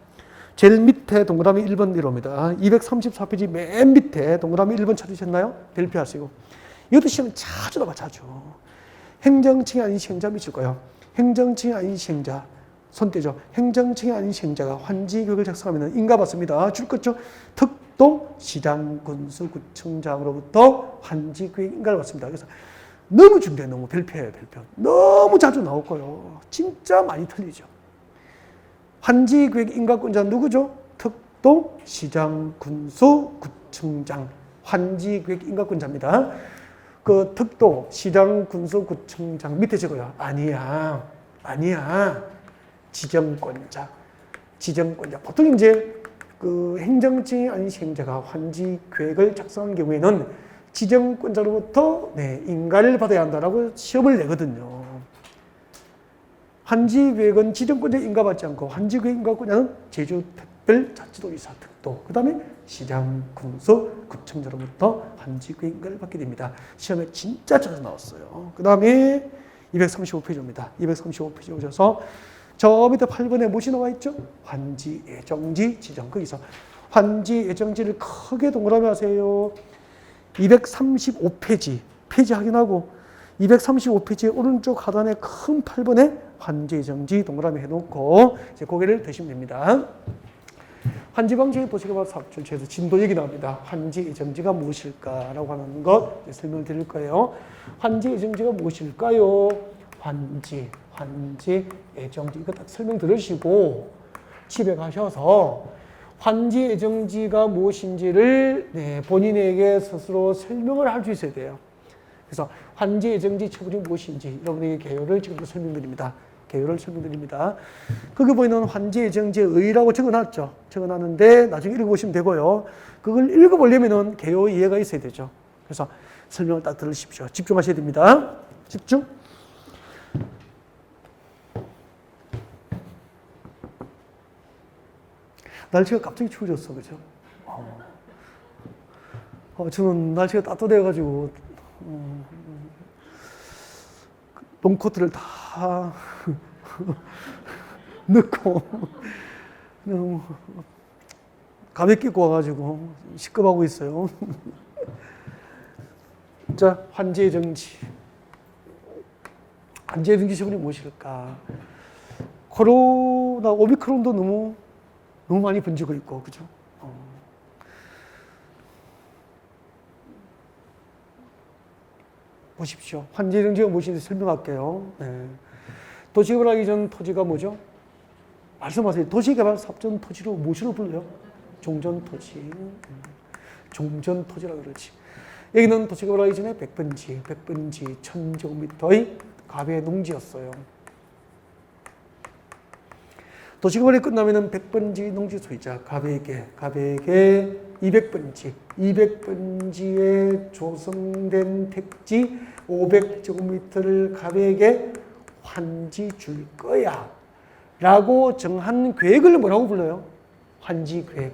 제일 밑에 동그라미 1번 내려옵니다. 234페이지 맨 밑에 동그라미 1번 찾으셨나요? 별표하시고. 이것도 시험에 자주 나와 자주. 행정층이 아닌 시행자 미칠 거예요. 행정층이 아닌 시행자. 손 떼죠. 행정층이 아닌 시행자가 환지 계획을 작성하면 인가 받습니다. 줄 것죠. 특동 시장 군수 구청장으로부터 환지 계획 인가를 받습니다. 그래서 너무 준비해. 너무 별표예요. 별표. 너무 자주 나올 거예요. 진짜 많이 틀리죠. 환지 계획 인가권자 누구죠? 특동 시장 군수 구청장. 환지 계획 인가권자입니다. 그 특도 시장 군수 구청장 밑에 적어요. 아니야. 지정권자. 보통 이제 그 행정층이 아닌 시행자가 환지 계획을 작성한 경우에는 지정권자로부터 네, 인가를 받아야 한다라고 시험을 내거든요. 환지 계획은 지정권자 인가받지 않고 환지 계획 인가권자는 제주특별자치도지사 특도, 그 다음에 시장, 군수, 구청장으로부터 환지 계획 인가를 받게 됩니다. 시험에 진짜 자주 나왔어요. 그 다음에 235페이지입니다. 235페이지 오셔서 저 밑에 8번에 무엇이 나와 있죠? 환지, 애정지, 지정. 거기서 환지, 애정지를 크게 동그라미 하세요. 235페이지, 페이지 확인하고 235페이지 오른쪽 하단에 큰 8번에 환지, 애정지 동그라미 해놓고 이제 고개를 드시면 됩니다. 환지 방식의 도시개발 사업 전체에서 진도 얘기 나옵니다. 환지, 애정지가 무엇일까라고 하는 것 설명을 드릴 거예요. 환지, 애정지가 무엇일까요? 환지, 애정지 이거 딱 설명 들으시고 집에 가셔서 환지, 애정지가 무엇인지를 네, 본인에게 스스로 설명을 할 수 있어야 돼요. 그래서 환지 예정지 처분이 무엇인지 여러분에게 개요를 지금부터 설명드립니다. 개요를 설명드립니다. 거기 보이는 환지 예정지의 의라고 적어놨죠. 적어놨는데 나중에 읽어보시면 되고요. 그걸 읽어보려면은 개요 이해가 있어야 되죠. 그래서 설명을 딱 들으십시오. 집중하셔야 됩니다. 집중. 날씨가 갑자기 추워졌어, 그죠? 저는 날씨가 따뜻해가지고 롱코트를 다 넣고 너무 가볍게 입고 와가지고 시급하고 있어요. 자, 환지의 정지. 환지의 정지 처분이 무엇일까? 코로나 오미크론도 너무 많이 번지고 있고, 그죠? 보십시오. 환지의 정지가 무엇인지 설명할게요. 네. 도시개발 하기 전 토지가 뭐죠? 말씀하세요. 도시개발 사업전 토지로 무엇으로 불러요? 종전토지. 종전토지라고 그러지. 여기는 도시개발 하기 전에 100번지 1000제곱미터의 가배 농지였어요. 도시개발이 끝나면은 100번지 농지 소유자, 가배에게 200번지에 조성된 택지 500제곱미터를 가배에게 환지 줄 거야 라고 정한 계획을 뭐라고 불러요? 환지 계획.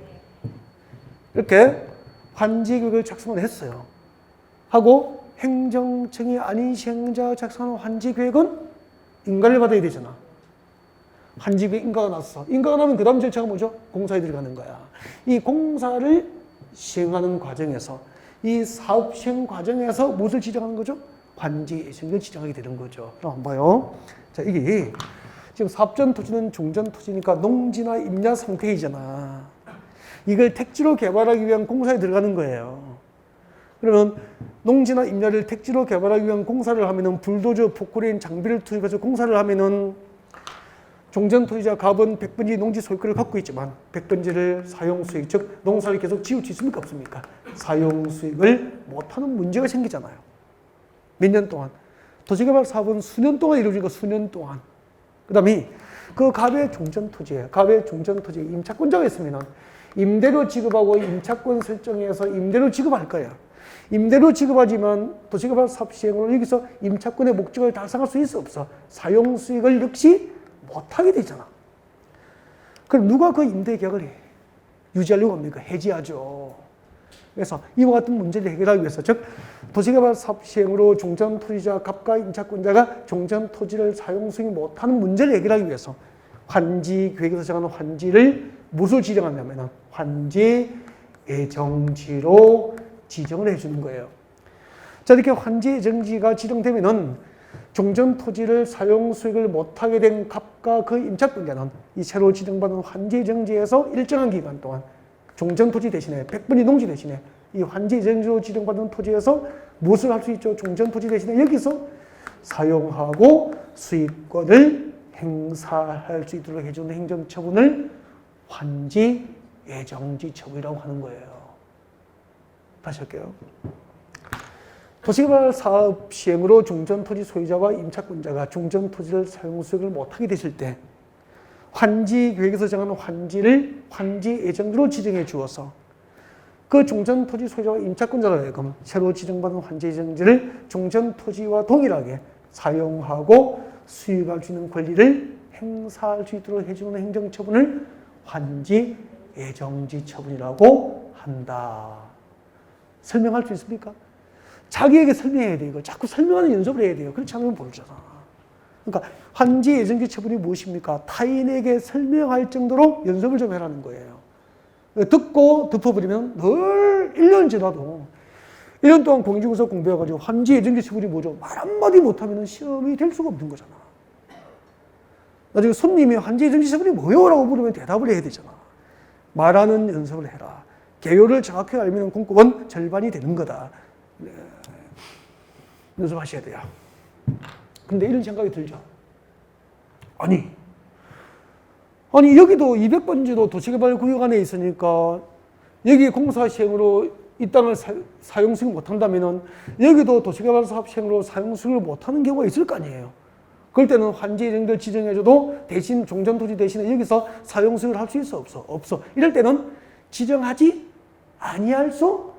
이렇게 환지 계획을 작성을 했어요. 하고 행정청이 아닌 시행자가 작성한 환지 계획은 인가를 받아야 되잖아. 환지 계획 인가가 났어. 인가가 나면 그 다음 절차가 뭐죠? 공사에 들어가는 거야. 이 공사를 시행하는 과정에서, 이 사업 시행 과정에서 무엇을 지정하는 거죠? 환지 예정을 지정하게 되는 거죠. 그럼 한번 봐요. 자, 이게 지금 사업전 토지는 종전 토지니까 농지나 임야 상태이잖아. 이걸 택지로 개발하기 위한 공사에 들어가는 거예요. 그러면 농지나 임야를 택지로 개발하기 위한 공사를 하면은 불도저, 포크레인, 장비를 투입해서 공사를 하면은 종전 토지자 갑은 100번지 농지 소유권을 갖고 있지만 100번지를 사용 수익, 즉 농사를 계속 지을 수 있습니까? 없습니까? 사용 수익을 못하는 문제가 생기잖아요. 몇 년 동안. 도시개발 사업은 수년 동안 이루어지니까 수년 동안. 그 다음에 그 갑의 종전 토지에, 갑의 종전 토지에 임차권자가 있으면 임대료 지급하고 임차권 설정해서 임대료 지급할 거야. 임대료 지급하지만 도시개발 사업 시행으로 여기서 임차권의 목적을 달성할 수 있어 없어? 사용 수익을 역시 못하게 되잖아. 그럼 누가 그 임대 계약을 유지하려고 합니까? 해지하죠. 그래서 이와 같은 문제를 해결하기 위해서, 즉 도시개발 사업 시행으로 종전 토지자 갑과 임차권자가 종전 토지를 사용 수익 못하는 문제를 해결하기 위해서 환지 계획에서 정하는 환지를 무엇을 지정하냐면 환지 예정지로 지정을 해주는 거예요. 자, 이렇게 환지 예정지가 지정되면은 종전 토지를 사용 수익을 못하게 된 갑과 그 임차권자는 이 새로 지정받은 환지 예정지에서 일정한 기간 동안 종전 토지 대신에 100번지 농지 대신에 이 환지 예정지로 지정받은 토지에서 무엇을 할 수 있죠? 종전 토지 대신에 여기서 사용하고 수익권을 행사할 수 있도록 해주는 행정처분을 환지 예정지 처분이라고 하는 거예요. 다시 할게요. 도시개발 사업 시행으로 종전토지 소유자와 임차권자가 종전토지를 사용 수익을 못하게 되실 때 환지 계획에서 정하는 환지를 환지 예정지로 지정해 주어서 그 종전토지 소유자와 임차권자가 하여금 새로 지정받은 환지 예정지를 종전토지와 동일하게 사용하고 수익할 수 있는 권리를 행사할 수 있도록 해주는 행정처분을 환지 예정지 처분이라고 한다. 설명할 수 있습니까? 자기에게 설명해야 돼요. 이거 자꾸 설명하는 연습을 해야 돼요. 그렇지 않으면 모르잖아. 그러니까 환지 예정지 처분이 무엇입니까? 타인에게 설명할 정도로 연습을 좀 해라는 거예요. 듣고 덮어버리면 늘 1년 지나도 1년 동안 공인중개사 공부해가지고 환지 예정지 처분이 뭐죠? 말 한마디 못하면 시험이 될 수가 없는 거잖아. 나중에 손님이 환지 예정지 처분이 뭐예요? 라고 물으면 대답을 해야 되잖아. 말하는 연습을 해라. 개요를 정확히 알면 공법은 절반이 되는 거다. 연습하셔야 돼요. 근데 이런 생각이 들죠. 아니 여기도 200번지도 도시개발 구역 안에 있으니까 여기 공사 시행으로 이 땅을 사용 수익 못한다면 여기도 도시개발 사업 시행으로 사용 수익을 못하는 경우가 있을 거 아니에요. 그럴 때는 환지 예정지를 지정해줘도 대신 종전토지 대신에 여기서 사용 수익을 할 수 있어 없어? 없어. 이럴 때는 지정하지 아니할 수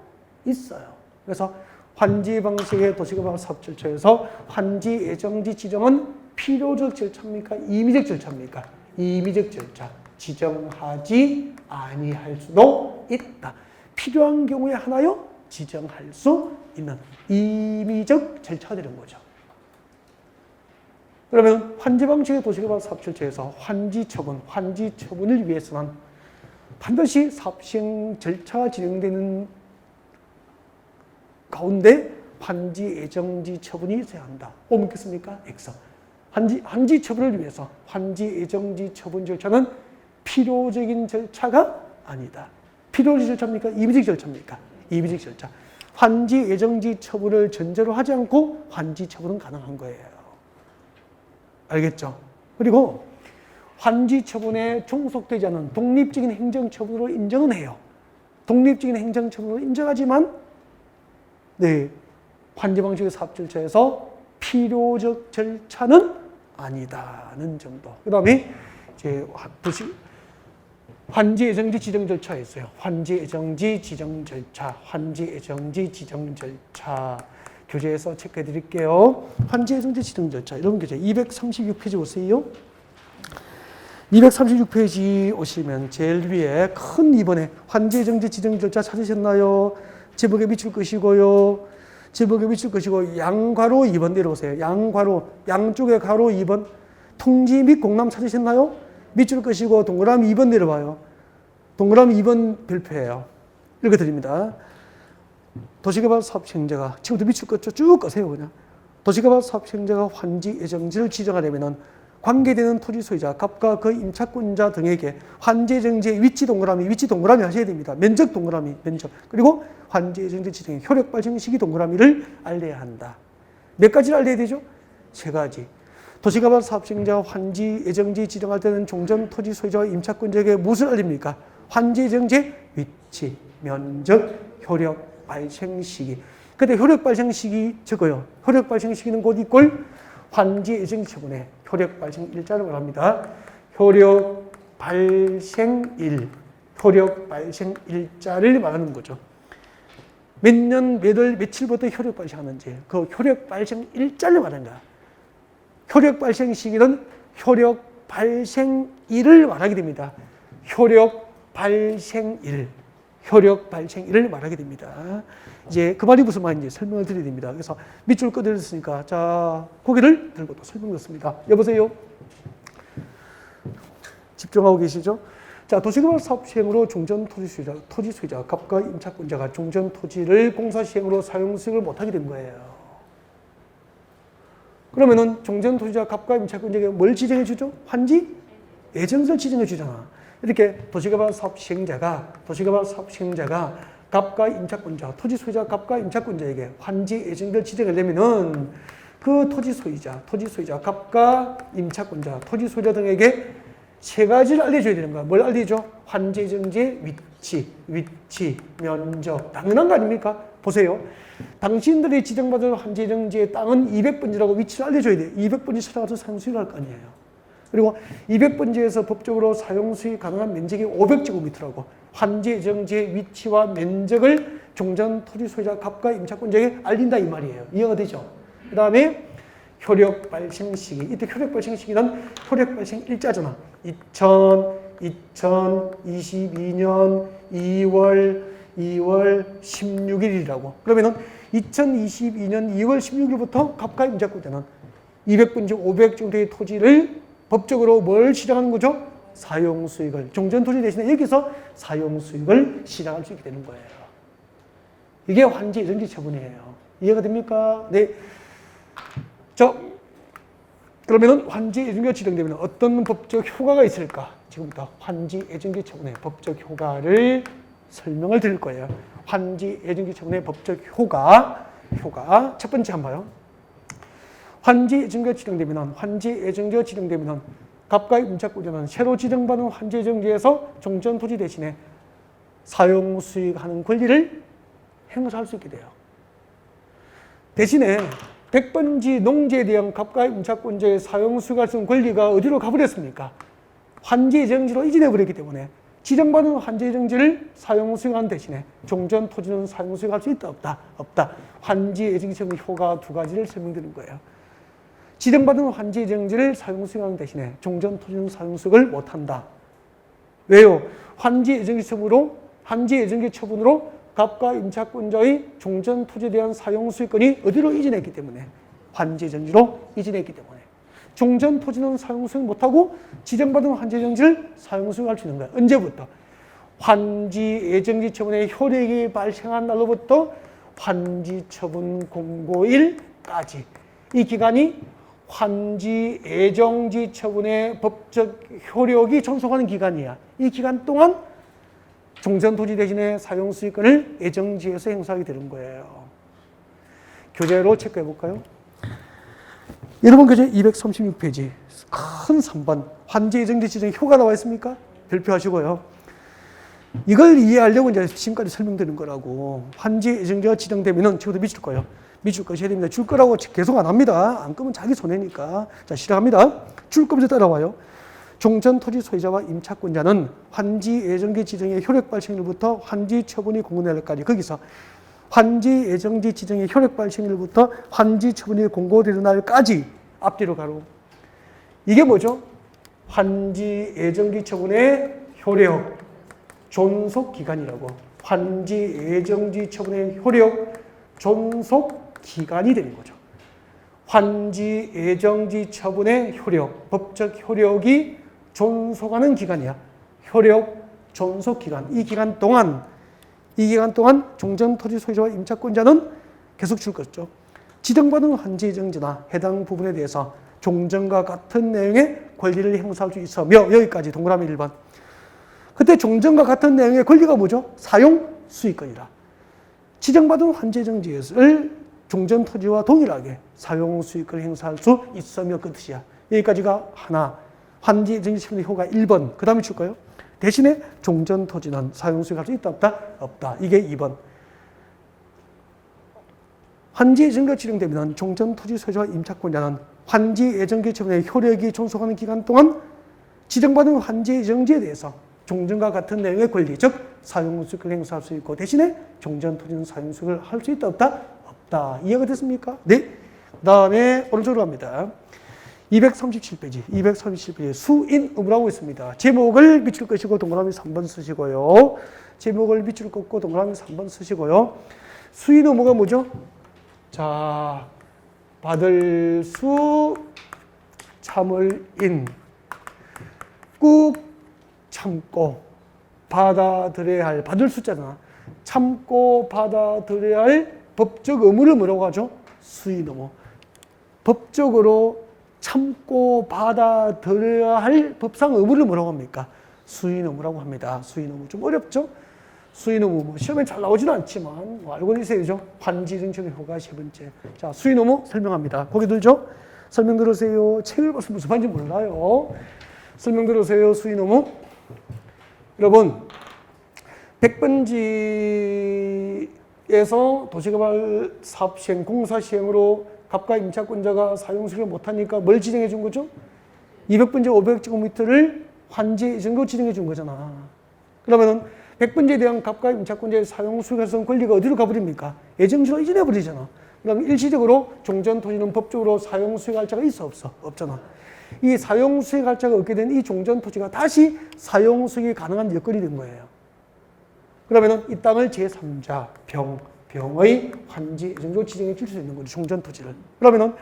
있어요. 그래서 환지 방식의 도시개발 사업 절차에서 환지 예정지 지정은 필요적 절차입니까? 임의적 절차입니까? 임의적 절차. 지정하지 아니할 수도 있다. 필요한 경우에 하나요? 지정할 수 있는 임의적 절차가 되는 거죠. 그러면 환지 방식의 도시개발 사업 절차에서 환지 처분을 위해서는 반드시 사업 시행 절차가 진행되는 가운데 환지 예정지 처분이 있어야 한다. 오 묻겠습니까? X. 환지 처분을 위해서 환지 예정지 처분 절차는 필요적인 절차가 아니다. 필요적 절차입니까? 임의적 절차입니까? 임의적 절차. 환지 예정지 처분을 전제로 하지 않고 환지 처분은 가능한 거예요. 알겠죠? 그리고 환지 처분에 종속되지 않은 독립적인 행정처분으로 인정은 해요. 독립적인 행정처분으로 인정하지만 네, 환지 방식의 사업 절차에서 필요적 절차는 아니다는 정도. 그 다음에 이제 환지 예정지 지정 절차가 있어요. 환지 예정지 지정 절차, 환지 예정지 지정 절차. 교재에서 체크해 드릴게요. 환지 예정지 지정 절차. 이런 교재 236페이지 오세요. 236페이지 오시면 제일 위에 큰 2번에 환지 예정지 지정 절차 찾으셨나요? 제목에 미칠 것이고요. 제목에 미칠 것이고 양괄호 2번 내려오세요. 양괄호, 양쪽에 가로 2번. 통지 및 공람 찾으셨나요? 밑줄 것이고 동그라미 2번 내려와요. 동그라미 2번 별표예요. 읽어드립니다. 도시개발 사업 시행자가 지금부터 밑줄 것 쭉 꺼세요. 그냥. 도시개발 사업 시행자가 환지 예정지를 지정하려면 관계되는 토지 소유자, 갑과 그 임차권자 등에게 환지 예정지의 위치 동그라미 하셔야 됩니다. 면적 동그라미, 면적. 그리고 환지 예정지 지정의 효력 발생 시기 동그라미를 알려야 한다. 몇 가지를 알려야 되죠? 3가지. 도시개발 사업 시행자가 환지 예정지 지정할 때는 종전 토지 소유자와 임차권자에게 무엇을 알립니까? 환지 예정지의 위치, 면적, 효력 발생 시기. 근데 효력 발생 시기 적어요. 효력 발생 시기는 곧 이꼴 환지 예정지 처분에 효력 발생 일자를 말합니다. 효력 발생일, 효력 발생 일자를 말하는 거죠. 몇 년, 몇 월, 며칠부터 효력 발생하는지 그 효력 발생 일자를 말하는 거야. 효력 발생 시기는 효력 발생일을 말하게 됩니다. 효력 발생일, 효력 발생일을 말하게 됩니다. 이제 그 말이 무슨 말인지 설명을 드려야 됩니다. 그래서 밑줄 꺼드렸으니까 자 고개를 들고 또 설명드렸습니다. 여보세요? 집중하고 계시죠? 자, 도시개발 사업 시행으로 종전 토지 소유자, 갑과 임차권자가 종전 토지를 공사 시행으로 사용 수익을 못하게 된 거예요. 그러면은 종전 토지자, 갑과 임차권자에게 뭘 지정해 주죠? 환지 예정지를 지정해 주잖아. 이렇게 도시개발 사업 시행자가 갑과 임차권자, 토지 소유자 갑과 임차권자에게 환지 예정지를 지정하려면은 그 토지 소유자 갑과 임차권자, 토지 소유자 등에게 3가지를 알려줘야 되는 거야. 뭘 알려줘? 환지 예정지의 위치, 면적. 당연한 거 아닙니까? 보세요. 당신들이 지정받은 환지 예정지의 땅은 200번지라고 위치를 알려줘야 돼요. 200번지 찾아가서 사용 수익을 할 거 아니에요. 그리고 200번지에서 법적으로 사용 수익 가능한 면적이 500제곱미터라고 환지 예정지의 위치와 면적을 종전 토지 소유자 갑과 임차권자에게 알린다 이 말이에요. 이해가 되죠? 그 다음에 효력 발생 시기. 이때 효력 발생 시기는 효력 발생 일자잖아. 2022년 2월 16일이라고. 그러면은 2022년 2월 16일부터 갑과 임차권자는 200분지 500 정도의 토지를 법적으로 뭘 시작하는 거죠? 사용 수익을. 종전 토지 대신에 여기서 사용 수익을 시작할 수 있게 되는 거예요. 이게 환지 예정지 처분이에요. 이해가 됩니까? 네. 그러면은 환지 예정지가 지정되면 어떤 법적 효과가 있을까? 지금부터 환지 예정지 처분의 법적 효과를 설명을 드릴 거예요. 환지 예정지 처분의 법적 효과. 첫 번째 한번 봐요. 환지 예정지가 지정되면 갑과 임차권자는 새로 지정받은 환지 예정지에서 종전 토지 대신에 사용 수익하는 권리를 행사할 수 있게 돼요. 대신에 백번지 농지에 대한 갑과 임차권자의 사용 수익할 권리가 어디로 가버렸습니까? 환지예정지로 이전해 버렸기 때문에 지정받은 환지예정지를 사용 수익하는 대신에 종전 토지는 사용 수익할 수 있다 없다? 없다. 환지예정지 효과 두 가지를 설명드린 거예요. 지정받은 환지예정지를 사용 수익하는 대신에 종전 토지는 사용 수익을 못한다. 왜요? 환지예정지 처분으로 갑과 임차권자의 종전 토지에 대한 사용 수익권이 어디로 이전했기 때문에 환지예정지로 이전했기 때문에 종전 토지는 사용 수익 못하고 지정받은 환지예정지를 사용 수익할 수 있는 거예요. 언제부터? 환지예정지 처분의 효력이 발생한 날로부터 환지처분 공고일까지 이 기간이 환지예정지 처분의 법적 효력이 존속하는 기간이야. 이 기간 동안 종전 토지 대신에 사용 수익권을 예정지에서 행사하게 되는 거예요. 교재로 체크해 볼까요? 여러분 교재 236페이지 큰 3번 환지예정지 지정 효가 나와 있습니까? 별표하시고요. 이걸 이해하려고 이제 지금까지 설명드린 거라고. 환지예정지가 지정되면은 지금도 미칠 거예요. 미줄 것이 해야 됩니다. 줄 거라고 계속 안 합니다. 안 끄면 자기 손해니까. 자, 시작합니다. 줄 거면서 따라와요. 종전 토지 소유자와 임차권자는 환지예정지 지정의 효력 발생일부터 환지 처분이 공고될 날까지 거기서 환지예정지 지정의 효력 발생일부터 환지 처분이 공고되는 날까지 앞뒤로 가로. 이게 뭐죠? 환지예정지 처분의 효력 존속 기간이라고. 환지예정지 처분의 효력 존속 기간이 되는 거죠. 환지예정지 처분의 효력, 법적 효력이 존속하는 기간이야. 효력 존속 기간. 이 기간 동안 종전 토지 소유자와 임차권자는 계속 줄 것이죠. 지정받은 환지예정지나 해당 부분에 대해서 종전과 같은 내용의 권리를 행사할 수 있으며 여기까지 동그라미 1번. 그때 종전과 같은 내용의 권리가 뭐죠? 사용 수익권이다. 지정받은 환지예정지를 종전 토지와 동일하게 사용 수익권을 행사할 수 있으며 그 뜻이야. 여기까지가 하나. 환지예정지 처분의 효가 1번. 그 다음에 줄까요? 대신에 종전 토지는 사용 수익할 수 있다 없다? 없다. 이게 2번. 환지예정지가 지정되면 종전 토지 소유자와 임차권자는 환지예정지 처분의 효력이 존속하는 기간 동안 지정받은 환지예정지에 대해서 종전과 같은 내용의 권리, 즉 사용 수익을 행사할 수 있고 대신에 종전 토지는 사용 수익을 할 수 있다 없다? 없다. 이해가 됐습니까? 네. 그 다음에 오른쪽으로 갑니다. 237페이지 수인 의무라고 있습니다. 제목을 밑줄 끄시고 동그라미 3번 쓰시고요. 제목을 밑줄 긋고 동그라미 3번 쓰시고요. 수인 의무가 뭐죠? 자, 받을 수 참을 인 꾹 참고 받아들여야 할, 받을 숫자잖아. 참고 받아들여야 할 법적 의무를 뭐라고 하죠? 수인 의무. 법적으로 참고 받아들여야 할 법상 의무를 뭐라고 합니까? 수인 의무라고 합니다. 수인 의무. 좀 어렵죠? 수인 의무. 뭐 시험에 잘 나오지는 않지만 뭐 알고 있어야죠. 환지예정지 효과 세 번째. 자, 수인 의무 설명합니다. 고개 들죠? 설명 들으세요. 책을 봐서 무슨 말인지 몰라요. 설명 들으세요. 수인 의무. 여러분, 백번지에서 도시개발 사업 시행, 공사 시행으로 갑과 임차권자가 사용 수익을 못하니까 뭘 지정해 준 거죠? 200번지 500제곱미터를 환지예정지로 지정해 준 거잖아. 그러면은 100번지에 대한 갑과 임차권자의 사용 수익할 권리가 어디로 가버립니까? 예정지로 이전해 버리잖아. 그럼 일시적으로 종전 토지는 법적으로 사용 수익할 자가 있어 없어? 없잖아. 이 사용 수익할 자가 없게 된 이 종전 토지가 다시 사용 수익이 가능한 여건이 된 거예요. 그러면은 이 땅을 제3자 병의 환지예정지로 지정해 줄 수 있는 거죠. 종전 토지를. 그러면은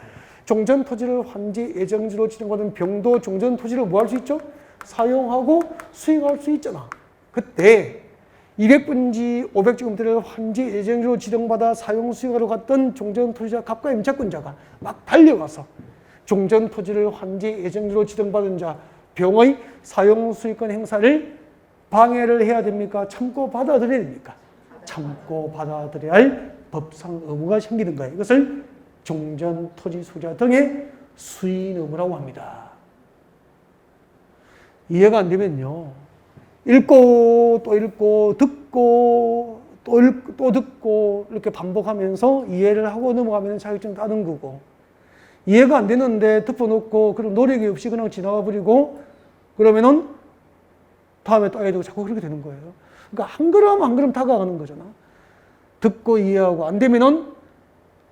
종전 토지를 환지예정지로 지정받은 병도 종전 토지를 뭐 할 수 있죠? 사용하고 수익할 수 있잖아. 그때 200분지 500제곱미터를 환지예정지로 지정받아 사용 수익하러 갔던 종전 토지자 갑과 임차권자가 막 달려가서 종전 토지를 환지예정지로 지정받은 자 병의 사용 수익권 행사를 방해를 해야 됩니까? 참고 받아들여야 됩니까? 참고 받아들여야 할 법상 의무가 생기는 거예요. 이것을 종전 토지 소유자 등의 수인 의무라고 합니다. 이해가 안 되면요. 읽고 또 읽고 듣고 또 듣고 이렇게 반복하면서 이해를 하고 넘어가면 자격증 따는 거고, 이해가 안 되는데 덮어놓고 그럼 노력이 없이 그냥 지나가 버리고 그러면은 다음에 따야 되고 자꾸 그렇게 되는 거예요. 그러니까 한 걸음 한 걸음 다가가는 거잖아. 듣고 이해하고 안 되면은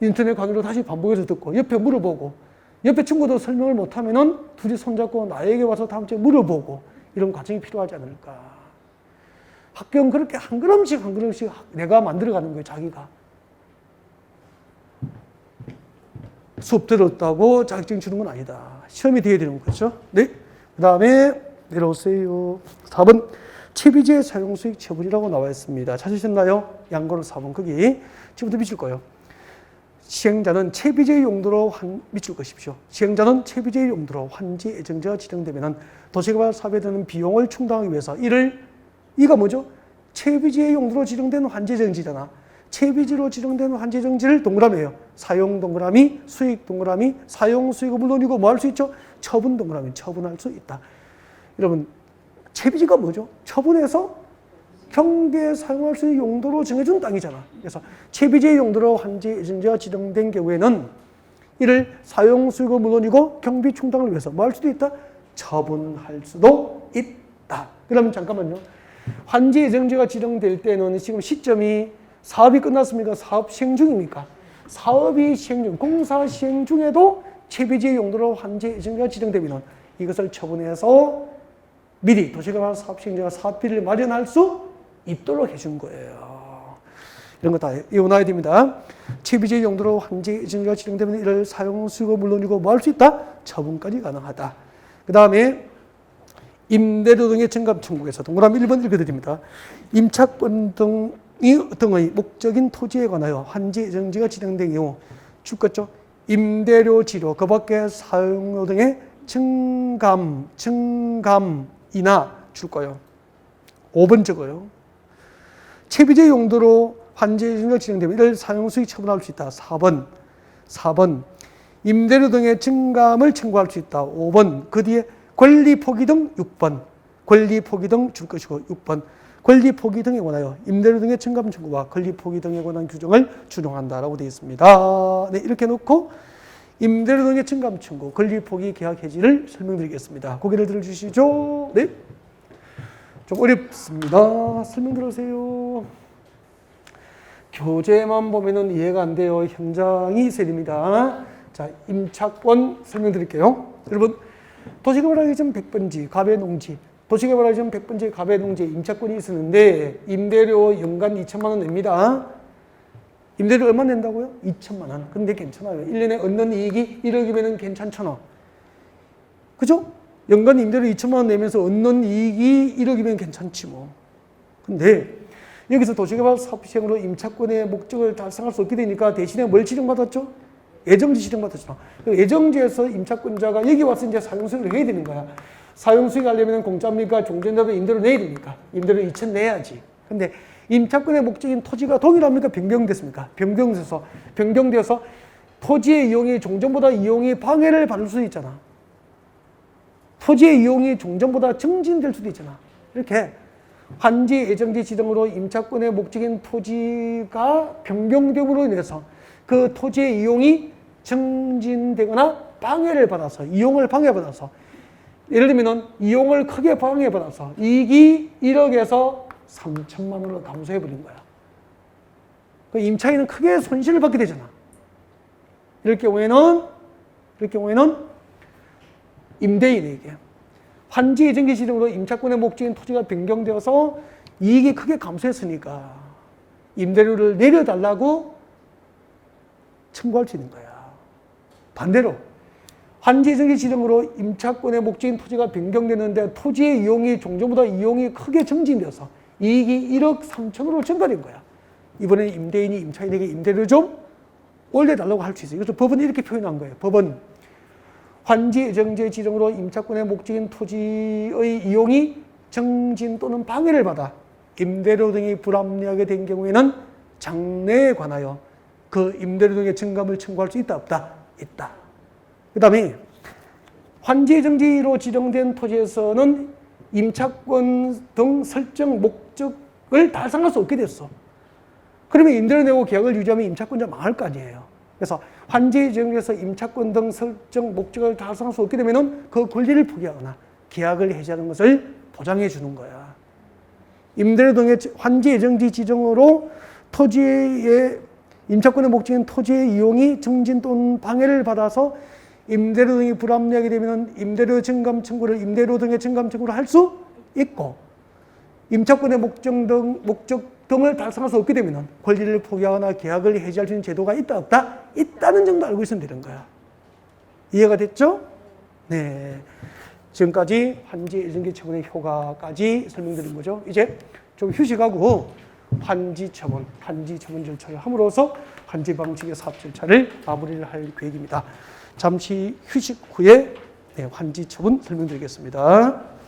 인터넷 강의로 다시 반복해서 듣고 옆에 물어보고, 옆에 친구도 설명을 못하면은 둘이 손잡고 나에게 와서 다음 주에 물어보고, 이런 과정이 필요하지 않을까. 학교는 그렇게 한 걸음씩 한 걸음씩 내가 만들어가는 거예요. 자기가 수업 들었다고 자격증 주는 건 아니다. 시험이 돼야 되는 거죠. 네. 그 다음에 내려오세요. 4번 채비제 사용 수익 처분이라고 나와 있습니다. 찾으셨나요? 양거로 4번 거기 지금부터 미칠 거예요. 시행자는 채비제 용도로 미칠 것이죠. 시행자는 채비제 용도로 환지 예정자가 지정되면 도시개발 사업에 드는 비용을 충당하기 위해서 이가 뭐죠? 채비제 용도로 지정된 환지 예정지잖아. 채비지로 지정된 환지 예정지를 동그라미예요. 사용 동그라미, 수익 동그라미, 사용 수익은 물론이고 뭐 할 수 있죠? 처분 동그라미, 처분할 수 있다. 여러분, 채비지가 뭐죠? 처분해서 경계에 사용할 수 있는 용도로 정해준 땅이잖아. 그래서 채비지의 용도로 환지 예정지가 지정된 경우에는 이를 사용 수익은 물론이고 경비 충당을 위해서 뭐 할 수도 있다? 처분할 수도 있다. 그러면 잠깐만요. 환지 예정지가 지정될 때는 지금 시점이 사업이 끝났습니까? 사업 시행 중입니까? 사업이 시행 중, 공사 시행 중에도 채비지의 용도로 환지 예정지가 지정되면 이것을 처분해서 미리 도시개발 사업 시행자가 사업비를 마련할 수 있도록 해준 거예요. 이런 거 다 외워놔야 됩니다. 채비지의 용도로 환지 예정지가 지정되면 이를 사용 수익은 물론이고 뭐 할 수 있다? 처분까지 가능하다. 그 다음에 임대료 등의 증감 청구에서 동그라미 1번 읽어드립니다. 임차권 등의 목적인 토지에 관하여 환지 예정지가 지정된 경우 줄 거죠. 임대료 지료, 그 밖에 사용료 등의 증감이나 줄 거예요. 5번 적어요. 채비제 용도로 환지 예정지가 지정되면 이를 사용수익 처분할 수 있다. 4번 임대료 등의 증감을 청구할 수 있다. 5번 그 뒤에 권리 포기 등 6번 권리 포기 등 줄 것이고 6번 권리 포기 등에 관하여 임대료 등의 증감 청구와 권리 포기 등에 관한 규정을 준용한다라고 되어 있습니다. 네, 이렇게 놓고 임대료 등의 증감 청구, 권리 포기 계약 해지를 설명드리겠습니다. 고개를 들어주시죠. 네, 좀 어렵습니다. 설명 들으세요. 교재만 보면은 이해가 안 돼요. 현장이 있어야 됩니다. 자, 임차권 설명드릴게요. 여러분, 도시개발하기 전 100번지 가배농지, 도시개발하기 전 100번지 가배농지 임차권이 있었는데 임대료 연간 2천만 원 냅니다. 임대료 얼마 낸다고요? 2천만 원. 근데 괜찮아요. 1년에 얻는 이익이 1억이면 괜찮잖아. 그죠? 연간 임대료 2천만 원 내면서 얻는 이익이 1억이면 괜찮지 뭐. 근데 여기서 도시개발 사업 시행으로 임차권의 목적을 달성할 수 없게 되니까 대신에 뭘 지정받았죠? 예정지 지정받았잖아. 예정지에서 임차권자가 여기 와서 이제 사용수익을 해야 되는 거야. 사용수익 하려면 공짜입니까? 종전자도 임대료 내야 됩니까? 임대료 2천 내야지. 근데 임차권의 목적인 토지가 동일합니까? 변경됐습니까? 변경돼서 토지의 이용이 종전보다 이용이 방해를 받을 수도 있잖아. 토지의 이용이 종전보다 증진될 수도 있잖아. 이렇게 환지 예정지 지정으로 임차권의 목적인 토지가 변경됨으로 인해서 그 토지의 이용이 증진되거나 방해를 받아서, 이용을 방해받아서, 예를 들면 이용을 크게 방해받아서 이익이 1억에서 3천만 원으로 감소해버린 거야. 그 임차인은 크게 손실을 받게 되잖아. 이럴 경우에는 임대인에게 환지 예정지 지정으로 임차권의 목적인 토지가 변경되어서 이익이 크게 감소했으니까 임대료를 내려달라고 청구할 수 있는 거야. 반대로 환지 예정지 지정으로 임차권의 목적인 토지가 변경되는데 토지의 이용이 종전보다 이용이 크게 증진되어서 이익이 1억 3천으로 증가된 거야. 이번에 임대인이 임차인에게 임대료를 좀 올려달라고 할 수 있어요. 그래서 법은 이렇게 표현한 거예요. 법은 환지 예정지 지정으로 임차권의 목적인 토지의 이용이 증진 또는 방해를 받아 임대료 등이 불합리하게 된 경우에는 장래에 관하여 그 임대료 등의 증감을 청구할 수 있다, 없다? 있다. 그 다음에 환지 예정지로 지정된 토지에서는 임차권 등 설정 목적을 달성할 수 없게 됐어. 그러면 임대료 내고 계약을 유지하면 임차권자 망할 거 아니에요. 그래서 환지 지정에서 임차권 등 설정 목적을 달성할 수 없게 되면은 그 권리를 포기하거나 계약을 해지하는 것을 보장해 주는 거야. 임대료 등의 환지 예정지 지정으로 토지의 임차권의 목적인 토지의 이용이 정진 또는 방해를 받아서 임대료 등이 불합리하게 되면 임대료 증감 청구를 임대료 등의 증감 청구를 할 수 있고, 임차권의 목적 등을 달성할 수 없게 되면 권리를 포기하거나 계약을 해지할 수 있는 제도가 있다 없다? 있다는 정도 알고 있으면 되는 거야. 이해가 됐죠? 네. 지금까지 환지 예정지 처분의 효과까지 설명드린 거죠. 이제 좀 휴식하고 환지 처분 절차를 함으로써 환지 방식의 사업 절차를 마무리를 할 계획입니다. 잠시 휴식 후에 환지 처분 설명드리겠습니다.